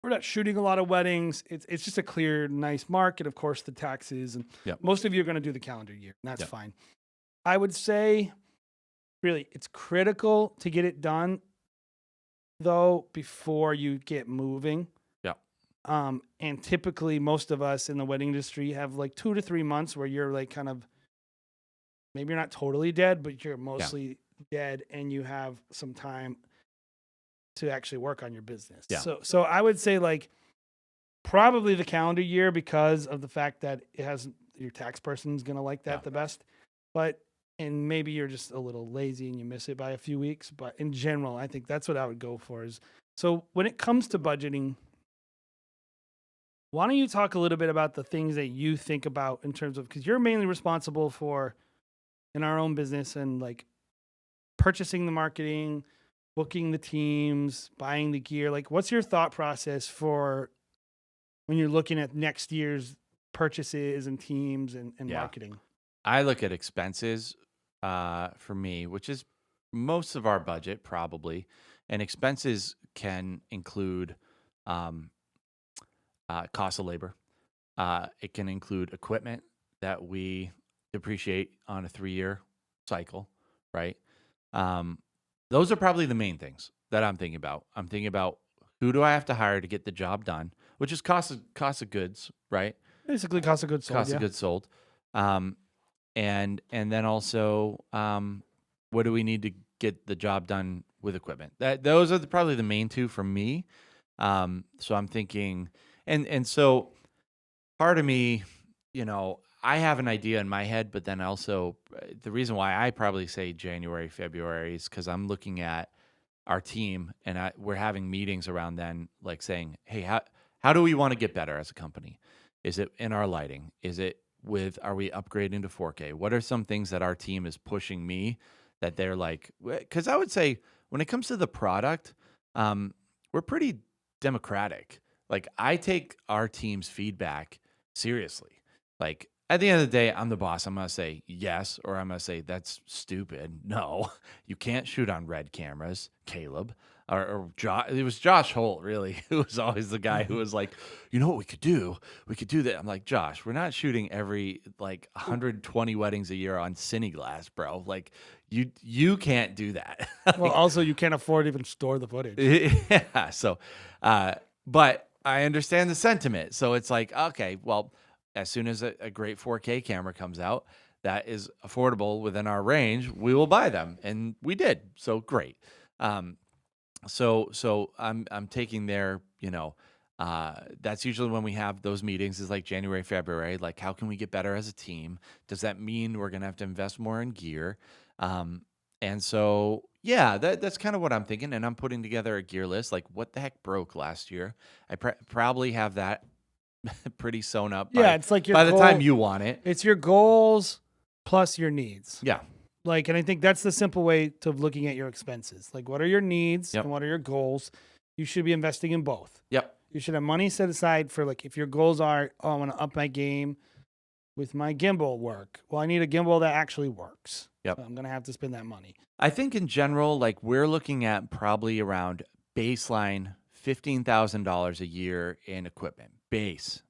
Speaker 1: we're not shooting a lot of weddings. It's just a clear, nice market. Of course, the taxes and most of you are going to do the calendar year, and that's fine. I would say, really, it's critical to get it done, though, before you get moving.
Speaker 3: Yeah.
Speaker 1: And typically, most of us in the wedding industry have like 2 to 3 months where you're like kind of, maybe you're not totally dead, but you're mostly dead, and you have some time to actually work on your business.
Speaker 3: Yeah.
Speaker 1: So I would say like probably the calendar year because of the fact that it has your tax person's going to like that the best. And maybe you're just a little lazy and you miss it by a few weeks. But in general, I think that's what I would go for is. So when it comes to budgeting, why don't you talk a little bit about the things that you think about in terms of, because you're mainly responsible for in our own business and like purchasing the marketing, booking the teams, buying the gear. Like, what's your thought process for when you're looking at next year's purchases and teams and marketing?
Speaker 3: I look at expenses for me, which is most of our budget probably, and expenses can include um, cost of labor. It can include equipment that we depreciate on a 3-year cycle, right? Um, those are probably the main things that I'm thinking about. I'm thinking about who do I have to hire to get the job done, which is cost of goods, right?
Speaker 1: Basically, cost of goods sold.
Speaker 3: Cost of
Speaker 1: Yeah.
Speaker 3: goods sold. Um, and then also what do we need to get the job done with equipment? Those are probably the main two for me. So I'm thinking, and so part of me, I have an idea in my head, but then also the reason why I probably say January, February is because I'm looking at our team and we're having meetings around then, like saying, hey, how do we want to get better as a company? Is it in our lighting? Is it are we upgrading to 4K? What are some things that our team is pushing me that they're like, because I would say when it comes to the product, we're pretty democratic. Like I take our team's feedback seriously. Like at the end of the day, I'm the boss. I'm going to say yes, or I'm going to say that's stupid. No, you can't shoot on red cameras, Caleb. Or Josh, it was Josh Holt, really, who was always the guy who was like, you know what we could do? We could do that. I'm like, Josh, we're not shooting every 120 weddings a year on Cineglass, bro. Like you can't do that.
Speaker 1: Well, also you can't afford to even store the footage.
Speaker 3: Yeah. So, but I understand the sentiment. So it's like, okay, well, as soon as a great 4K camera comes out that is affordable within our range, we will buy them, and we did. So great. So I'm taking their, that's usually when we have those meetings is like January, February. Like, how can we get better as a team? Does that mean we're gonna have to invest more in gear? And so yeah, that's kind of what I'm thinking. And I'm putting together a gear list. Like, what the heck broke last year? I probably have that pretty sewn up.
Speaker 1: Yeah, it's like your
Speaker 3: by the
Speaker 1: goal-
Speaker 3: time you want it.
Speaker 1: It's your goals plus your needs.
Speaker 3: Yeah.
Speaker 1: Like, and I think that's the simple way to looking at your expenses. Like, what are your needs
Speaker 3: Yep.
Speaker 1: and what are your goals? You should be investing in both.
Speaker 3: Yep.
Speaker 1: You should have money set aside for, like, if your goals are, oh, I want to up my game with my gimbal work. Well, I need a gimbal that actually works.
Speaker 3: Yep.
Speaker 1: So I'm going to have to spend that money.
Speaker 3: I think in general, like we're looking at probably around baseline $15,000 a year in equipment. Base.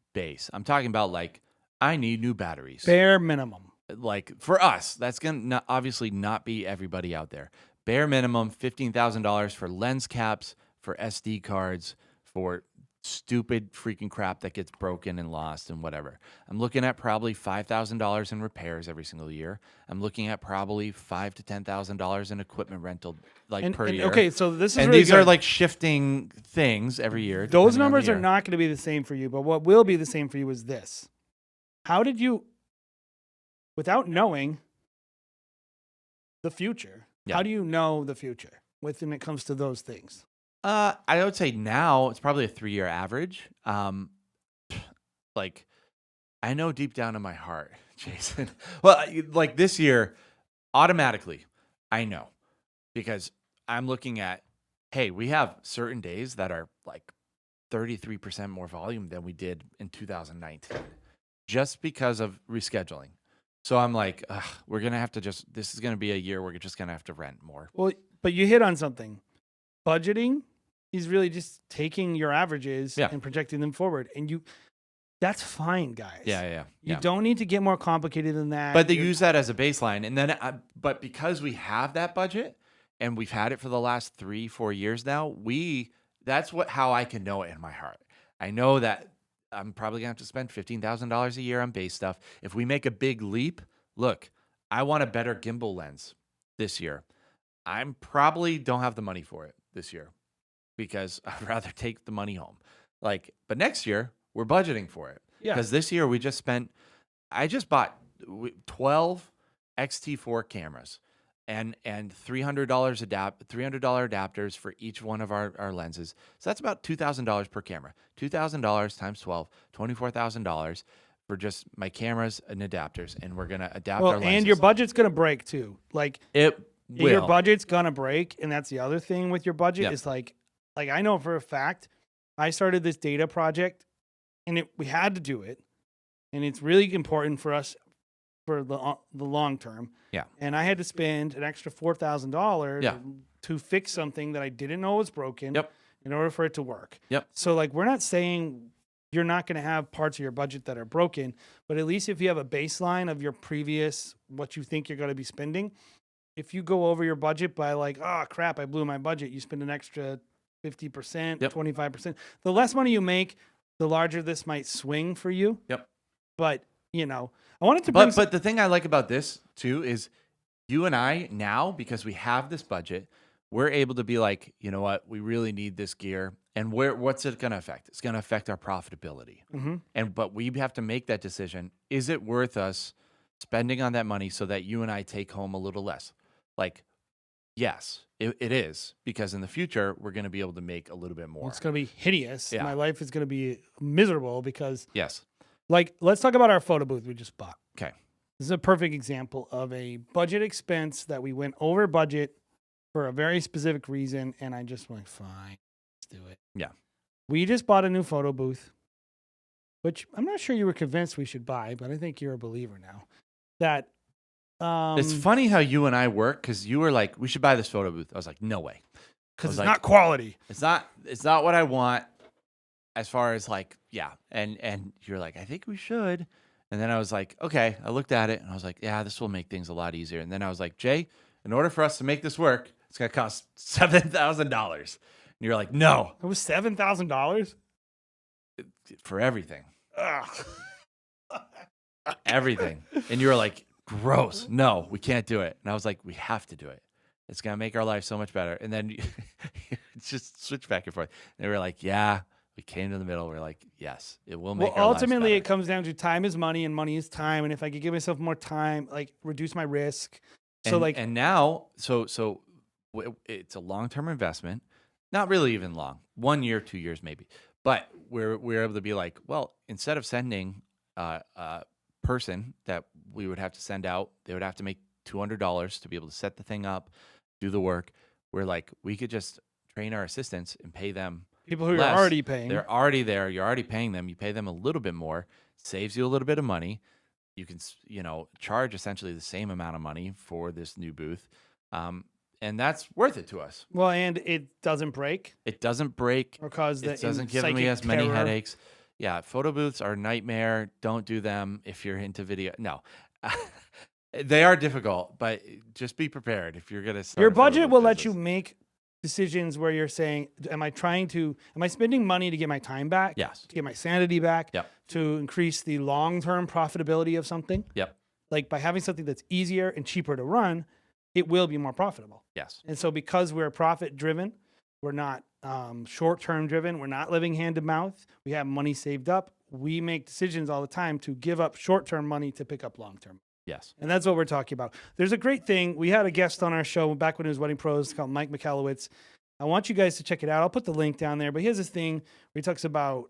Speaker 3: I'm talking about like I need new batteries.
Speaker 1: Bare minimum.
Speaker 3: Like for us, that's gonna obviously not be everybody out there. Bare minimum $15,000 for lens caps, for SD cards, for stupid freaking crap that gets broken and lost and whatever. I'm looking at probably $5,000 in repairs every single year. I'm looking at probably $5,000 to $10,000 in equipment rental per year.
Speaker 1: Okay, so this is
Speaker 3: and
Speaker 1: really
Speaker 3: these are
Speaker 1: good.
Speaker 3: like shifting things every year.
Speaker 1: Those
Speaker 3: depending on the
Speaker 1: numbers are
Speaker 3: year.
Speaker 1: not going to be the same for you, but what will be the same for you is this. How did you, without knowing the future,
Speaker 3: Yeah.
Speaker 1: how do you know the future when it comes to those things?
Speaker 3: I would say now it's probably a 3-year average. Like I know deep down in my heart, Jason. Well, like this year, automatically, I know because I'm looking at, hey, we have certain days that are like 33% more volume than we did in 2019, just because of rescheduling. So I'm like, we're gonna have to this is gonna be a year we're just gonna have to rent more.
Speaker 1: Well, but you hit on something. Budgeting is really just taking your averages
Speaker 3: Yeah.
Speaker 1: and projecting them forward. And that's fine, guys.
Speaker 3: Yeah.
Speaker 1: You don't need to get more complicated than that.
Speaker 3: But they use that as a baseline, and then, but because we have that budget, and we've had it for the last 3-4 years now, that's how I can know it in my heart. I know that I'm probably gonna have to spend $15,000 a year on base stuff. If we make a big leap, look, I want a better gimbal lens this year. I'm probably don't have the money for it this year because I'd rather take the money home. But next year we're budgeting for it.
Speaker 1: Yeah.
Speaker 3: Because this year I just bought 12 XT4 cameras and $300 adapters for each one of our lenses. So that's about $2,000 per camera. $2,000 times 12, $24,000 for just my cameras and adapters, and we're gonna adapt our lenses.
Speaker 1: And your budget's gonna break too. Like
Speaker 3: It will.
Speaker 1: your budget's gonna break, and that's the other thing with your budget
Speaker 3: Yep.
Speaker 1: is like I know for a fact, I started this data project, and we had to do it, and it's really important for us for the long term.
Speaker 3: Yeah.
Speaker 1: And I had to spend an extra $4,000
Speaker 3: Yeah.
Speaker 1: to fix something that I didn't know was broken
Speaker 3: Yep.
Speaker 1: in order for it to work.
Speaker 3: Yep.
Speaker 1: So like, we're not saying you're not going to have parts of your budget that are broken, but at least if you have a baseline of your previous, what you think you're going to be spending, if you go over your budget by like, oh crap, I blew my budget, you spend an extra 50%,
Speaker 3: Yep.
Speaker 1: 25%. The less money you make, the larger this might swing for you.
Speaker 3: Yep.
Speaker 1: But, you know, I wanted to bring
Speaker 3: But the thing I like about this too is you and I now, because we have this budget, we're able to be like, you know what, we really need this gear. And what's it going to affect? It's going to affect our profitability. But we have to make that decision. Is it worth us spending on that money so that you and I take home a little less? Like, yes, it is, because in the future, we're going to be able to make a little bit more.
Speaker 1: it's going to be hideous.
Speaker 3: Yeah.
Speaker 1: My life is going to be miserable because,
Speaker 3: Yes.
Speaker 1: like, let's talk about our photo booth we just bought.
Speaker 3: Okay.
Speaker 1: This is a perfect example of a budget expense that we went over budget for a very specific reason. And I just went, fine, let's do it.
Speaker 3: Yeah.
Speaker 1: We just bought a new photo booth, which I'm not sure you were convinced we should buy, but I think you're a believer now. That
Speaker 3: It's funny how you and I work, because you were like, we should buy this photo booth. I was like, no way.
Speaker 1: because
Speaker 3: was
Speaker 1: it's
Speaker 3: like,
Speaker 1: not quality.
Speaker 3: It's not what I want as far as like, yeah. And you're like, I think we should. And then I was like, okay. I looked at it and I was like, yeah, this will make things a lot easier. And then I was like, Jay, in order for us to make this work, it's going to cost $7,000. And you're like, no.
Speaker 1: It was $7,000.
Speaker 3: For everything.
Speaker 1: Ugh.
Speaker 3: Everything. And you were like, gross. No, we can't do it. And I was like, we have to do it. It's going to make our life so much better. And then you just switch back and forth. And we were like, yeah. We came to the middle. We're like, yes, it will make our lives
Speaker 1: Ultimately,
Speaker 3: better.
Speaker 1: it comes down to time is money and money is time. And if I could give myself more time, like reduce my risk. So
Speaker 3: And now, so it's a long-term investment, not really even long, 1 year, 2 years maybe. But we're able to be like, well, instead of sending a person that we would have to send out, they would have to make $200 to be able to set the thing up, do the work. We're like, we could just train our assistants and pay them.
Speaker 1: people who
Speaker 3: less.
Speaker 1: are already paying.
Speaker 3: They're already there. You're already paying them. You pay them a little bit more, saves you a little bit of money. You can, charge essentially the same amount of money for this new booth. And that's worth it to us.
Speaker 1: Well, and it doesn't break
Speaker 3: It doesn't break.
Speaker 1: or cause
Speaker 3: It doesn't give me as many headaches. Yeah, photo booths are a nightmare. Don't do them if you're into video. No. They are difficult, but just be prepared if you're going to start
Speaker 1: Your
Speaker 3: a photo
Speaker 1: budget
Speaker 3: booth
Speaker 1: will let you
Speaker 3: business.
Speaker 1: make decisions where you're saying, am I spending money to get my time back?
Speaker 3: Yes.
Speaker 1: To get my sanity back?
Speaker 3: Yep.
Speaker 1: To increase the long-term profitability of something?
Speaker 3: Yep.
Speaker 1: Like by having something that's easier and cheaper to run, it will be more profitable.
Speaker 3: Yes.
Speaker 1: And so because we're profit driven, we're not short-term driven, we're not living hand to mouth, we have money saved up, we make decisions all the time to give up short-term money to pick up long-term.
Speaker 3: Yes.
Speaker 1: And that's what we're talking about. There's a great thing. We had a guest on our show back when it was Wedding Pros called Mike Michalowicz. I want you guys to check it out. I'll put the link down there. But he has this thing where he talks about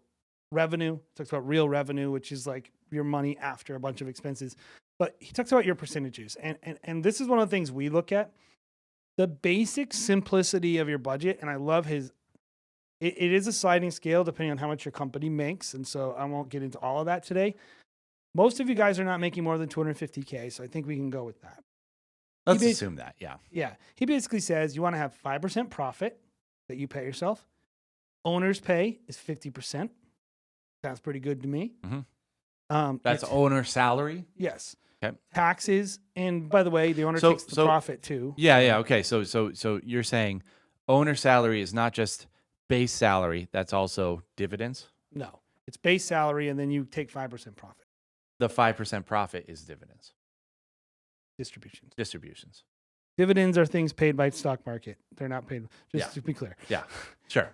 Speaker 1: revenue, talks about real revenue, which is like your money after a bunch of expenses. But he talks about your percentages. And this is one of the things we look at. The basic simplicity of your budget. And I love his, it is a sliding scale depending on how much your company makes. And so I won't get into all of that today. Most of you guys are not making more than 250K, so I think we can go with that.
Speaker 3: Let's assume that. Yeah.
Speaker 1: Yeah. He basically says you want to have 5% profit that you pay yourself. Owner's pay is 50%. Sounds pretty good to me.
Speaker 3: Mm-hmm. That's owner salary.
Speaker 1: Yes.
Speaker 3: Okay.
Speaker 1: Taxes, and by the way, the owner takes the profit too.
Speaker 3: Yeah. Okay. So you're saying owner salary is not just base salary. That's also dividends.
Speaker 1: No, it's base salary, and then you take 5% profit.
Speaker 3: The 5% profit is dividends.
Speaker 1: Distributions. Dividends are things paid by stock market. They're not paid. Just to be clear.
Speaker 3: Yeah. Sure.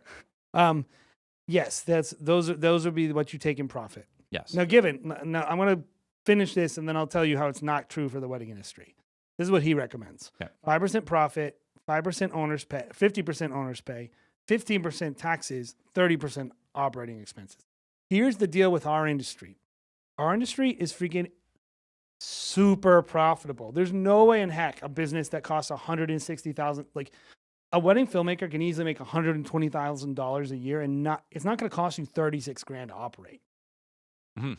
Speaker 1: Yes, those would be what you take in profit.
Speaker 3: Yes.
Speaker 1: Now, now I'm going to finish this, and then I'll tell you how it's not true for the wedding industry. This is what he recommends: 5% profit, 5% owners pay, 50% owners pay, 15% taxes, 30% operating expenses. Here's the deal with our industry. Our industry is freaking super profitable. There's no way in heck a business that costs $160,000, like a wedding filmmaker can easily make $120,000 a year, and it's not going to cost you $36,000 to operate.
Speaker 3: Mm-hmm.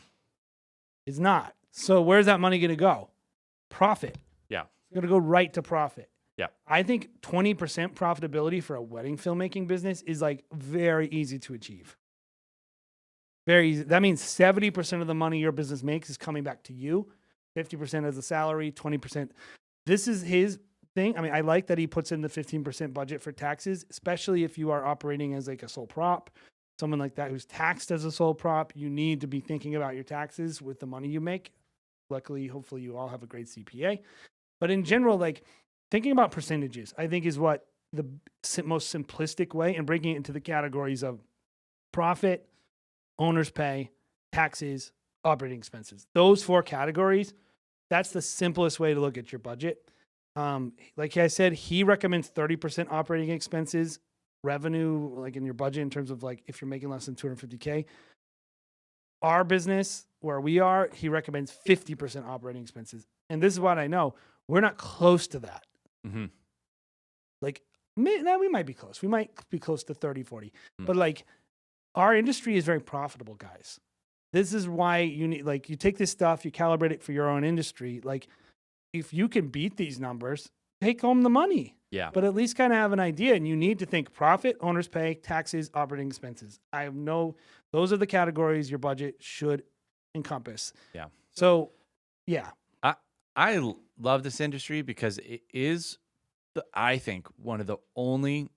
Speaker 1: It's not. So where's that money going to go? profit.
Speaker 3: Yeah.
Speaker 1: It's going to go right to profit.
Speaker 3: Yeah.
Speaker 1: I think 20% profitability for a wedding filmmaking business is like very easy to achieve. Very easy. That means 70% of the money your business makes is coming back to you. 50% as a salary, 20%. This is his thing. I mean, I like that he puts in the 15% budget for taxes, especially if you are operating as like a sole prop, someone like that who's taxed as a sole prop. You need to be thinking about your taxes with the money you make. Luckily, hopefully you all have a great CPA. But in general, like thinking about percentages, I think is what the most simplistic way, and breaking it into the categories of profit, owner's pay, taxes, operating expenses. Those 4 categories, that's the simplest way to look at your budget. Like I said, he recommends 30% operating expenses, revenue, like in your budget in terms of like if you're making less than 250K. Our business, where we are, he recommends 50% operating expenses. And this is what I know. We're not close to that.
Speaker 3: Mm-hmm.
Speaker 1: Like, now we might be close. We might be close to 30, 40. But like, our industry is very profitable, guys. This is why you need, like, you take this stuff, you calibrate it for your own industry. Like, if you can beat these numbers, take home the money.
Speaker 3: Yeah.
Speaker 1: But at least kind of have an idea. And you need to think profit, owner's pay, taxes, operating expenses. Those are the categories your budget should encompass.
Speaker 3: Yeah.
Speaker 1: So, yeah.
Speaker 3: I love this industry because it is, I think, one of the only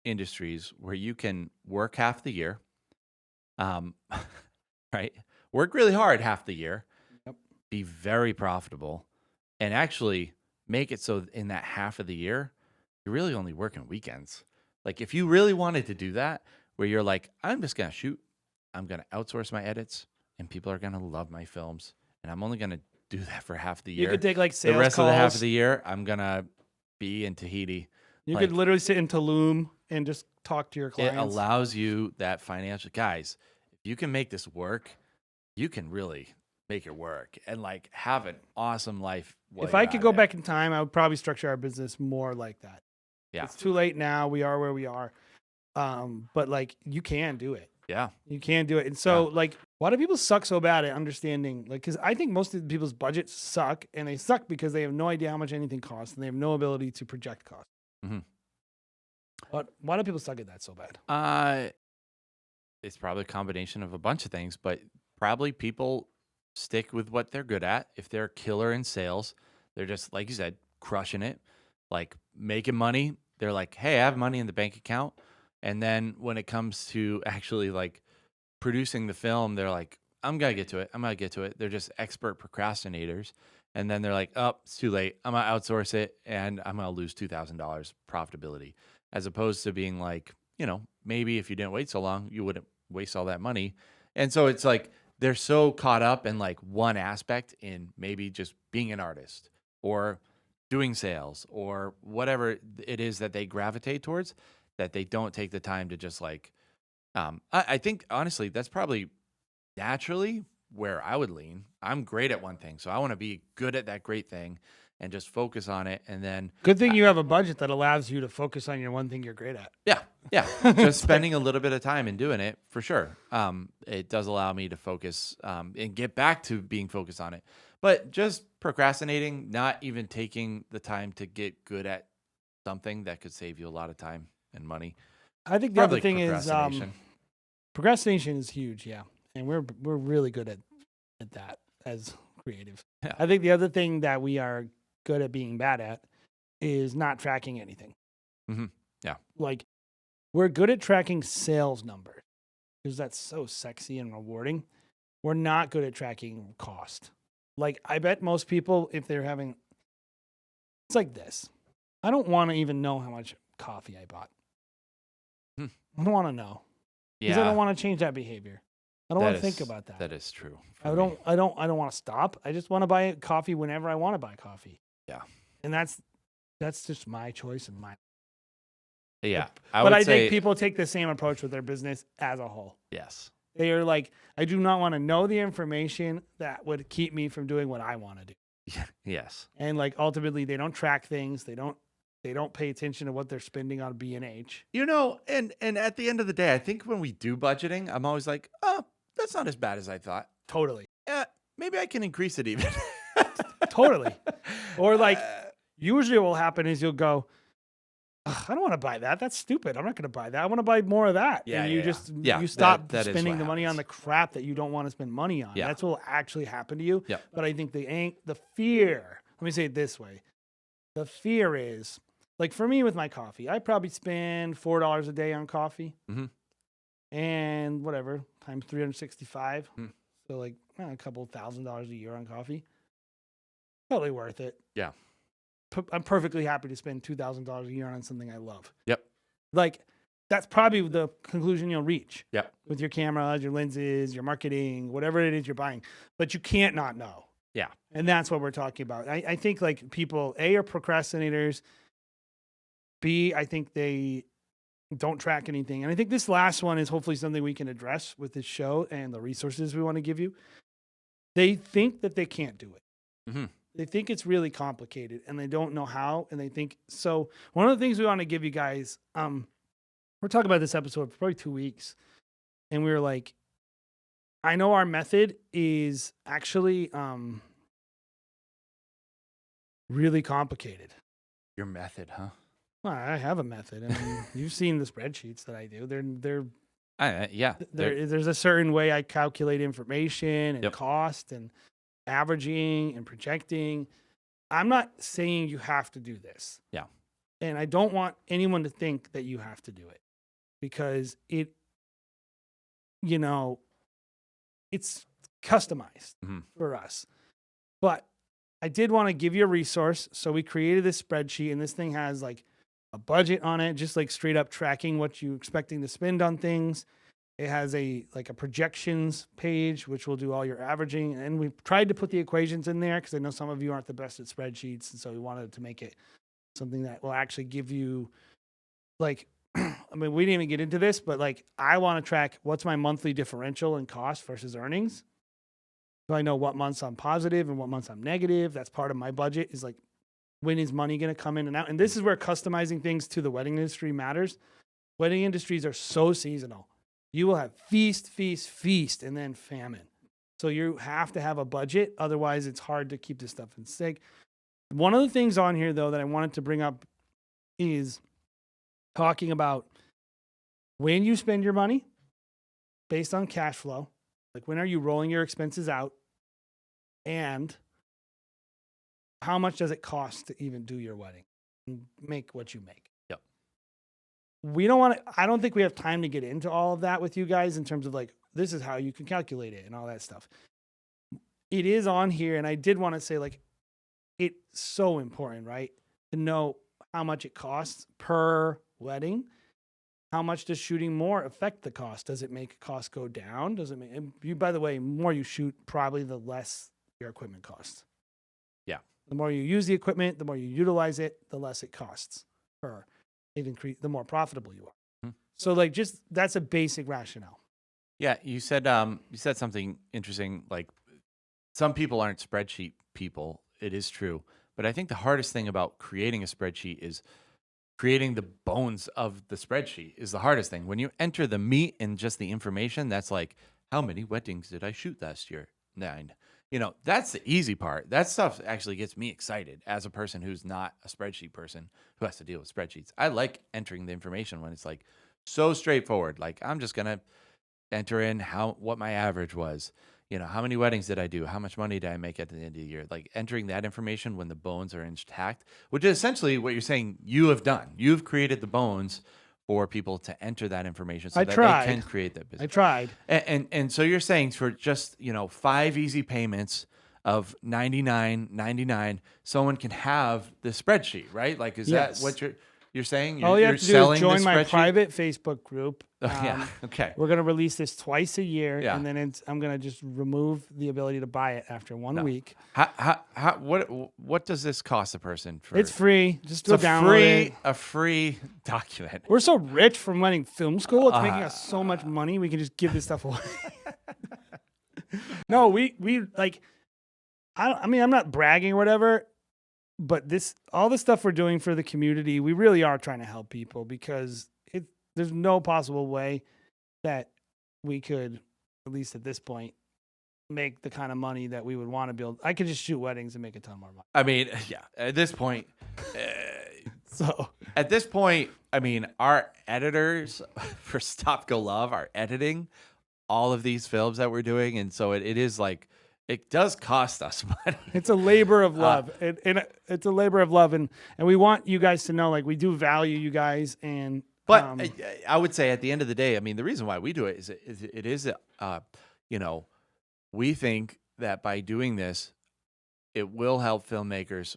Speaker 3: industries where you can work half the year, right? Work really hard half the year, be very profitable, and actually make it so in that half of the year, you're really only working weekends. Like if you really wanted to do that, where you're like, I'm just going to shoot, I'm going to outsource my edits, and people are going to love my films, and I'm only going to do that for half the year.
Speaker 1: You could take like sales
Speaker 3: the rest
Speaker 1: calls.
Speaker 3: of the half of the year, I'm going to be in Tahiti.
Speaker 1: You could literally sit in Tulum and just talk to your clients.
Speaker 3: It allows you that financial, guys, if you can make this work, you can really make it work and like have an awesome life.
Speaker 1: If I could go back in time, I would probably structure our business more like that.
Speaker 3: Yeah.
Speaker 1: It's too late now. We are where we are. But like you can do it.
Speaker 3: Yeah.
Speaker 1: You can do it. And so like, why do people suck so bad at understanding? Like, because I think most of people's budgets suck, and they suck because they have no idea how much anything costs, and they have no ability to project costs.
Speaker 3: Mm-hmm.
Speaker 1: But why do people suck at that so bad?
Speaker 3: It's probably a combination of a bunch of things, but probably people stick with what they're good at. If they're a killer in sales, they're just, like you said, crushing it, like making money. They're like, hey, I have money in the bank account. And then when it comes to actually like producing the film, they're like, I'm going to get to it. I'm going to get to it. They're just expert procrastinators. And then they're like, oh, it's too late. I'm going to outsource it and I'm going to lose $2,000 profitability, as opposed to being like, you know, maybe if you didn't wait so long, you wouldn't waste all that money. And so it's like they're so caught up in like one aspect in maybe just being an artist or doing sales or whatever it is that they gravitate towards, that they don't take the time to just like, I think honestly, that's probably naturally where I would lean. I'm great at one thing, so I want to be good at that great thing and just focus on it. And then
Speaker 1: Good thing you have a budget that allows you to focus on your one thing you're great at.
Speaker 3: yeah, just spending a little bit of time and doing it for sure. It does allow me to focus and get back to being focused on it. But just procrastinating, not even taking the time to get good at something that could save you a lot of time and money.
Speaker 1: I think the other
Speaker 3: Probably
Speaker 1: thing is
Speaker 3: procrastination.
Speaker 1: procrastination is huge, yeah, and we're really good at that as creatives.
Speaker 3: Yeah.
Speaker 1: I think the other thing that we are good at being bad at is not tracking anything.
Speaker 3: Mm-hmm. Yeah.
Speaker 1: Like we're good at tracking sales numbers because that's so sexy and rewarding. We're not good at tracking cost. Like I bet most people, if they're having, it's like this. I don't want to even know how much coffee I bought. I don't want to know because I don't want to change that behavior. I don't want to think about that.
Speaker 3: That is true.
Speaker 1: I don't want to stop. I just want to buy coffee whenever I want to buy coffee.
Speaker 3: Yeah.
Speaker 1: And that's just my choice and my.
Speaker 3: Yeah.
Speaker 1: But I think people take the same approach with their business as a whole.
Speaker 3: Yes.
Speaker 1: They are like, I do not want to know the information that would keep me from doing what I want to do.
Speaker 3: Yes.
Speaker 1: And like ultimately they don't track things. They don't pay attention to what they're spending on B&H.
Speaker 3: You know, and at the end of the day, I think when we do budgeting, I'm always like, oh, that's not as bad as I thought.
Speaker 1: Totally.
Speaker 3: Maybe I can increase it even.
Speaker 1: Totally. Or like, usually what will happen is you'll go, "Ugh, I don't want to buy that. That's stupid. I'm not going to buy that. I want to buy more of that."
Speaker 3: Yeah,
Speaker 1: and you
Speaker 3: yeah,
Speaker 1: just
Speaker 3: yeah.
Speaker 1: you stop
Speaker 3: That is
Speaker 1: spending
Speaker 3: what
Speaker 1: the money on the
Speaker 3: happens.
Speaker 1: crap that you don't want to spend money on.
Speaker 3: Yeah.
Speaker 1: That's what will actually happen to you.
Speaker 3: Yep.
Speaker 1: But I think the fear. Let me say it this way: the fear is like for me with my coffee, I probably spend $4 a day on coffee,
Speaker 3: Mhm.
Speaker 1: and whatever times 365.
Speaker 3: Mm.
Speaker 1: So like a couple $1,000s a year on coffee. Totally worth it.
Speaker 3: Yeah.
Speaker 1: I'm perfectly happy to spend $2,000 a year on something I love.
Speaker 3: Yep.
Speaker 1: Like that's probably the conclusion you'll reach
Speaker 3: Yep.
Speaker 1: with your cameras, your lenses, your marketing, whatever it is you're buying. But you can't not know.
Speaker 3: Yeah.
Speaker 1: And that's what we're talking about. I think like people, A, are procrastinators. B, I think they don't track anything. And I think this last one is hopefully something we can address with this show and the resources we want to give you. They think that they can't do it.
Speaker 3: Mm-hmm.
Speaker 1: They think it's really complicated and they don't know how. And they think, so one of the things we want to give you guys, we're talking about this episode for probably 2 weeks. And we were like, I know our method is actually really complicated.
Speaker 3: Your method, huh?
Speaker 1: Well, I have a method. I mean, you've seen the spreadsheets that I do.
Speaker 3: Yeah.
Speaker 1: There's a certain way I calculate information and
Speaker 3: Yep.
Speaker 1: cost and averaging and projecting. I'm not saying you have to do this.
Speaker 3: Yeah.
Speaker 1: And I don't want anyone to think that you have to do it because it's customized
Speaker 3: Mhm.
Speaker 1: for us. But I did want to give you a resource. So we created this spreadsheet and this thing has like a budget on it, just like straight up tracking what you're expecting to spend on things. It has a projections page, which will do all your averaging. And we've tried to put the equations in there because I know some of you aren't the best at spreadsheets. And so we wanted to make it something that will actually give you like, I mean, we didn't even get into this, but like, I want to track what's my monthly differential in cost versus earnings. So I know what months I'm positive and what months I'm negative. That's part of my budget is like, when is money going to come in and out? And this is where customizing things to the wedding industry matters. Wedding industries are so seasonal. You will have feast, feast, feast, and then famine. So you have to have a budget. Otherwise, it's hard to keep this stuff in sync. One of the things on here, though, that I wanted to bring up is talking about when you spend your money based on cash flow. Like when are you rolling your expenses out? And how much does it cost to even do your wedding and make what you make?
Speaker 3: Yep.
Speaker 1: I don't think we have time to get into all of that with you guys in terms of like, this is how you can calculate it and all that stuff. It is on here. And I did want to say like, it's so important, right? To know how much it costs per wedding. How much does shooting more affect the cost? Does it make cost go down? Does it make you, by the way, more you shoot, probably the less your equipment costs.
Speaker 3: Yeah.
Speaker 1: The more you use the equipment, the more you utilize it, the less it costs. Or it increase the more profitable you are. So like just that's a basic rationale.
Speaker 3: Yeah, you said something interesting. Like some people aren't spreadsheet people. It is true, but I think the hardest thing about creating a spreadsheet is creating the bones of the spreadsheet is the hardest thing. When you enter the meat and just the information, that's like, how many weddings did I shoot last year? 9. That's the easy part. That stuff actually gets me excited as a person who's not a spreadsheet person who has to deal with spreadsheets. I like entering the information when it's like so straightforward. Like I'm just going to enter in what my average was. How many weddings did I do? How much money did I make at the end of the year? Like entering that information when the bones are intact, which is essentially what you're saying you have done. You've created the bones for people to enter that information so that they can create that business.
Speaker 1: I tried.
Speaker 3: And so you're saying for just, 5 easy payments of $99.99, someone can have the spreadsheet, right? Like, is
Speaker 1: Yes.
Speaker 3: that what you're saying?
Speaker 1: All you
Speaker 3: you're
Speaker 1: have to do is
Speaker 3: selling
Speaker 1: join
Speaker 3: the
Speaker 1: my
Speaker 3: spreadsheet?
Speaker 1: private Facebook group.
Speaker 3: Yeah. Okay.
Speaker 1: We're going to release this twice a year,
Speaker 3: Yeah.
Speaker 1: and then I'm going to just remove the ability to buy it after 1 week.
Speaker 3: What does this cost a person for?
Speaker 1: It's free. Just
Speaker 3: It's
Speaker 1: go download it.
Speaker 3: a free document.
Speaker 1: We're so rich from running film school. It's making us so much money. We can just give this stuff away. No, we like, I'm not bragging or whatever, but all the stuff we're doing for the community, we really are trying to help people because there's no possible way that we could, at least at this point, make the kind of money that we would want to build. I could just shoot weddings and make a ton more money.
Speaker 3: I mean, yeah. At this point,
Speaker 1: So
Speaker 3: I mean, our editors for Stop Go Love are editing all of these films that we're doing, and so it is like it does cost us money.
Speaker 1: it's a labor of love. It's a labor of love, and we want you guys to know, like, we do value you guys. And
Speaker 3: But I would say at the end of the day, I mean, the reason why we do it is it is you know, we think that by doing this, it will help filmmakers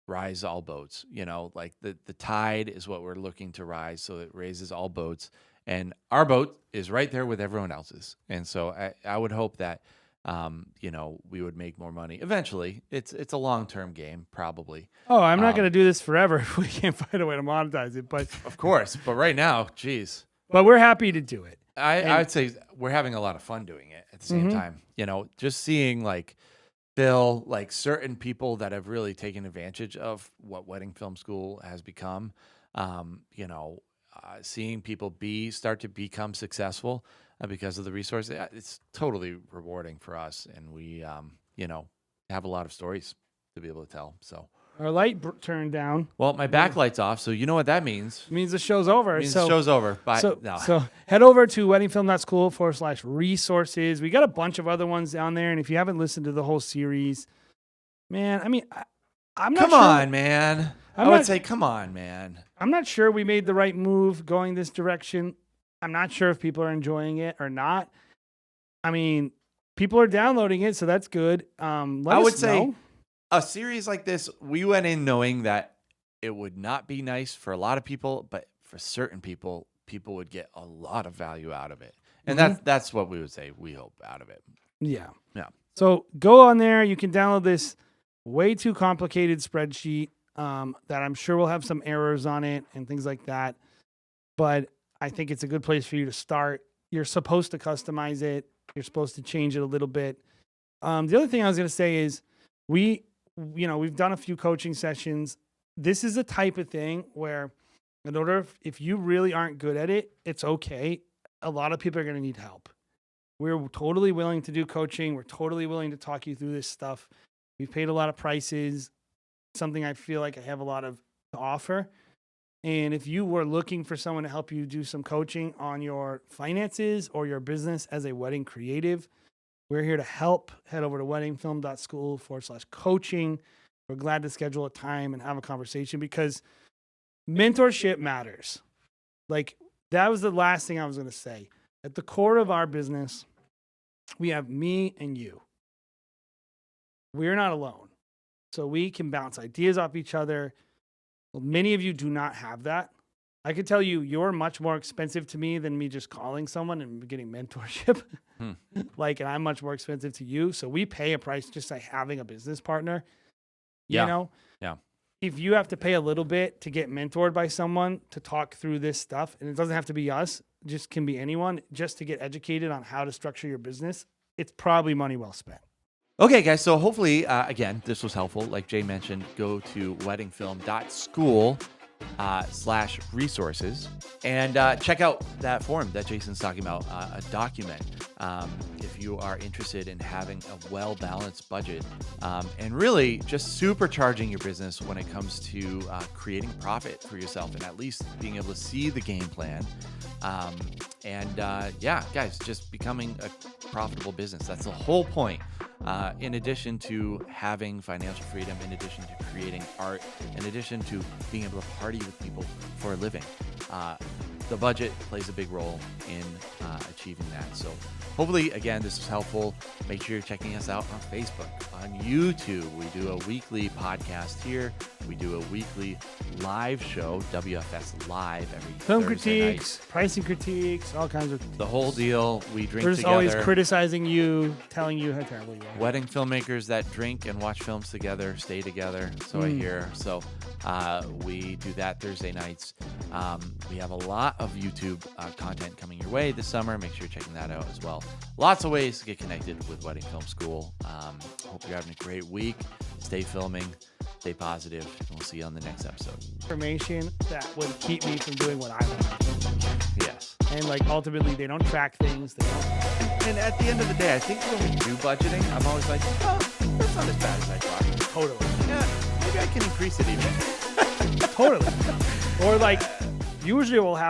Speaker 3: rise all boats. You know, like the tide is what we're looking to rise, so it raises all boats. And our boat is right there with everyone else's. And so I would hope that, you know, we would make more money eventually. It's a long-term game, probably.
Speaker 1: oh, I'm not going to do this forever if we can't find a way to monetize it. But
Speaker 3: Of course. But right now, geez,
Speaker 1: we're happy to do it.
Speaker 3: I would say we're having a lot of fun doing it at the same time. You know, just seeing like Bill, like certain people that have really taken advantage of what Wedding Film School has become, you know, seeing people start to become successful because of the resources. It's totally rewarding for us. And we, you know, have a lot of stories to be able to tell. So
Speaker 1: Our light turned down.
Speaker 3: well, my backlight's off, so you know what that means.
Speaker 1: It means the show's over.
Speaker 3: It means the show's over. Bye.
Speaker 1: So,
Speaker 3: No.
Speaker 1: so head over to weddingfilm.school/resources. We got a bunch of other ones down there. And if you haven't listened to the whole series, man, I mean, I'm not
Speaker 3: Come
Speaker 1: sure.
Speaker 3: on, man. I would say, come on, man.
Speaker 1: I'm not sure we made the right move going this direction. I'm not sure if people are enjoying it or not. I mean, people are downloading it, so that's good.
Speaker 3: I
Speaker 1: Let
Speaker 3: would
Speaker 1: us
Speaker 3: say
Speaker 1: know.
Speaker 3: a series like this, we went in knowing that it would not be nice for a lot of people, but for certain people would get a lot of value out of it. And that's what we would say we hope out of it.
Speaker 1: Yeah.
Speaker 3: Yeah.
Speaker 1: So go on there. You can download this way too complicated spreadsheet that I'm sure will have some errors on it and things like that. But I think it's a good place for you to start. You're supposed to customize it. You're supposed to change it a little bit. The other thing I was going to say is we've done a few coaching sessions. This is a type of thing where if you really aren't good at it, it's okay. A lot of people are going to need help. We're totally willing to do coaching. We're totally willing to talk you through this stuff. We've paid a lot of prices, something I feel like I have a lot of to offer. And if you were looking for someone to help you do some coaching on your finances or your business as a wedding creative, we're here to help. Head over to weddingfilm.school/coaching. We're glad to schedule a time and have a conversation because mentorship matters. Like, that was the last thing I was going to say. At the core of our business, we have me and you. We're not alone. So we can bounce ideas off each other. Well, many of you do not have that. I can tell you, you're much more expensive to me than me just calling someone and getting mentorship. And I'm much more expensive to you. So we pay a price just by having a business partner.
Speaker 3: Yeah.
Speaker 1: You know?
Speaker 3: Yeah.
Speaker 1: If you have to pay a little bit to get mentored by someone to talk through this stuff, and it doesn't have to be us, it just can be anyone, just to get educated on how to structure your business, it's probably money well spent.
Speaker 3: Okay, guys. So hopefully, again, this was helpful. Like Jay mentioned, go to weddingfilm.school/resources and check out that forum that Jason's talking about, a document. If you are interested in having a well-balanced budget and really just supercharging your business when it comes to creating profit for yourself and at least being able to see the game plan. Guys, just becoming a profitable business. That's the whole point. In addition to having financial freedom, in addition to creating art, in addition to being able to party with people for a living. The budget plays a big role in achieving that. So hopefully, again, this was helpful. Make sure you're checking us out on Facebook, on YouTube. We do a weekly podcast here. We do a weekly live show, WFS Live, every
Speaker 1: Film
Speaker 3: Thursday
Speaker 1: critiques,
Speaker 3: night.
Speaker 1: pricing critiques, all kinds of
Speaker 3: The whole deal. We drink
Speaker 1: We're just
Speaker 3: together.
Speaker 1: always criticizing you, telling you how terrible you are.
Speaker 3: Wedding filmmakers that drink and watch films together stay together, so I hear. So we do that Thursday nights. We have a lot of YouTube content coming your way this summer. Make sure you're checking that out as well. Lots of ways to get connected with Wedding Film School. Hope you're having a great week. Stay filming, stay positive, and we'll see you on the next episode.
Speaker 1: Information that would keep me from doing what I want to do.
Speaker 3: Yes.
Speaker 1: And like ultimately they don't track things. They don't
Speaker 3: And at the end of the day, I think when we do budgeting, I'm always like, oh, that's not as bad as I thought.
Speaker 1: totally.
Speaker 3: Yeah, maybe I can increase it even.
Speaker 1: Totally. Or like usually what will happen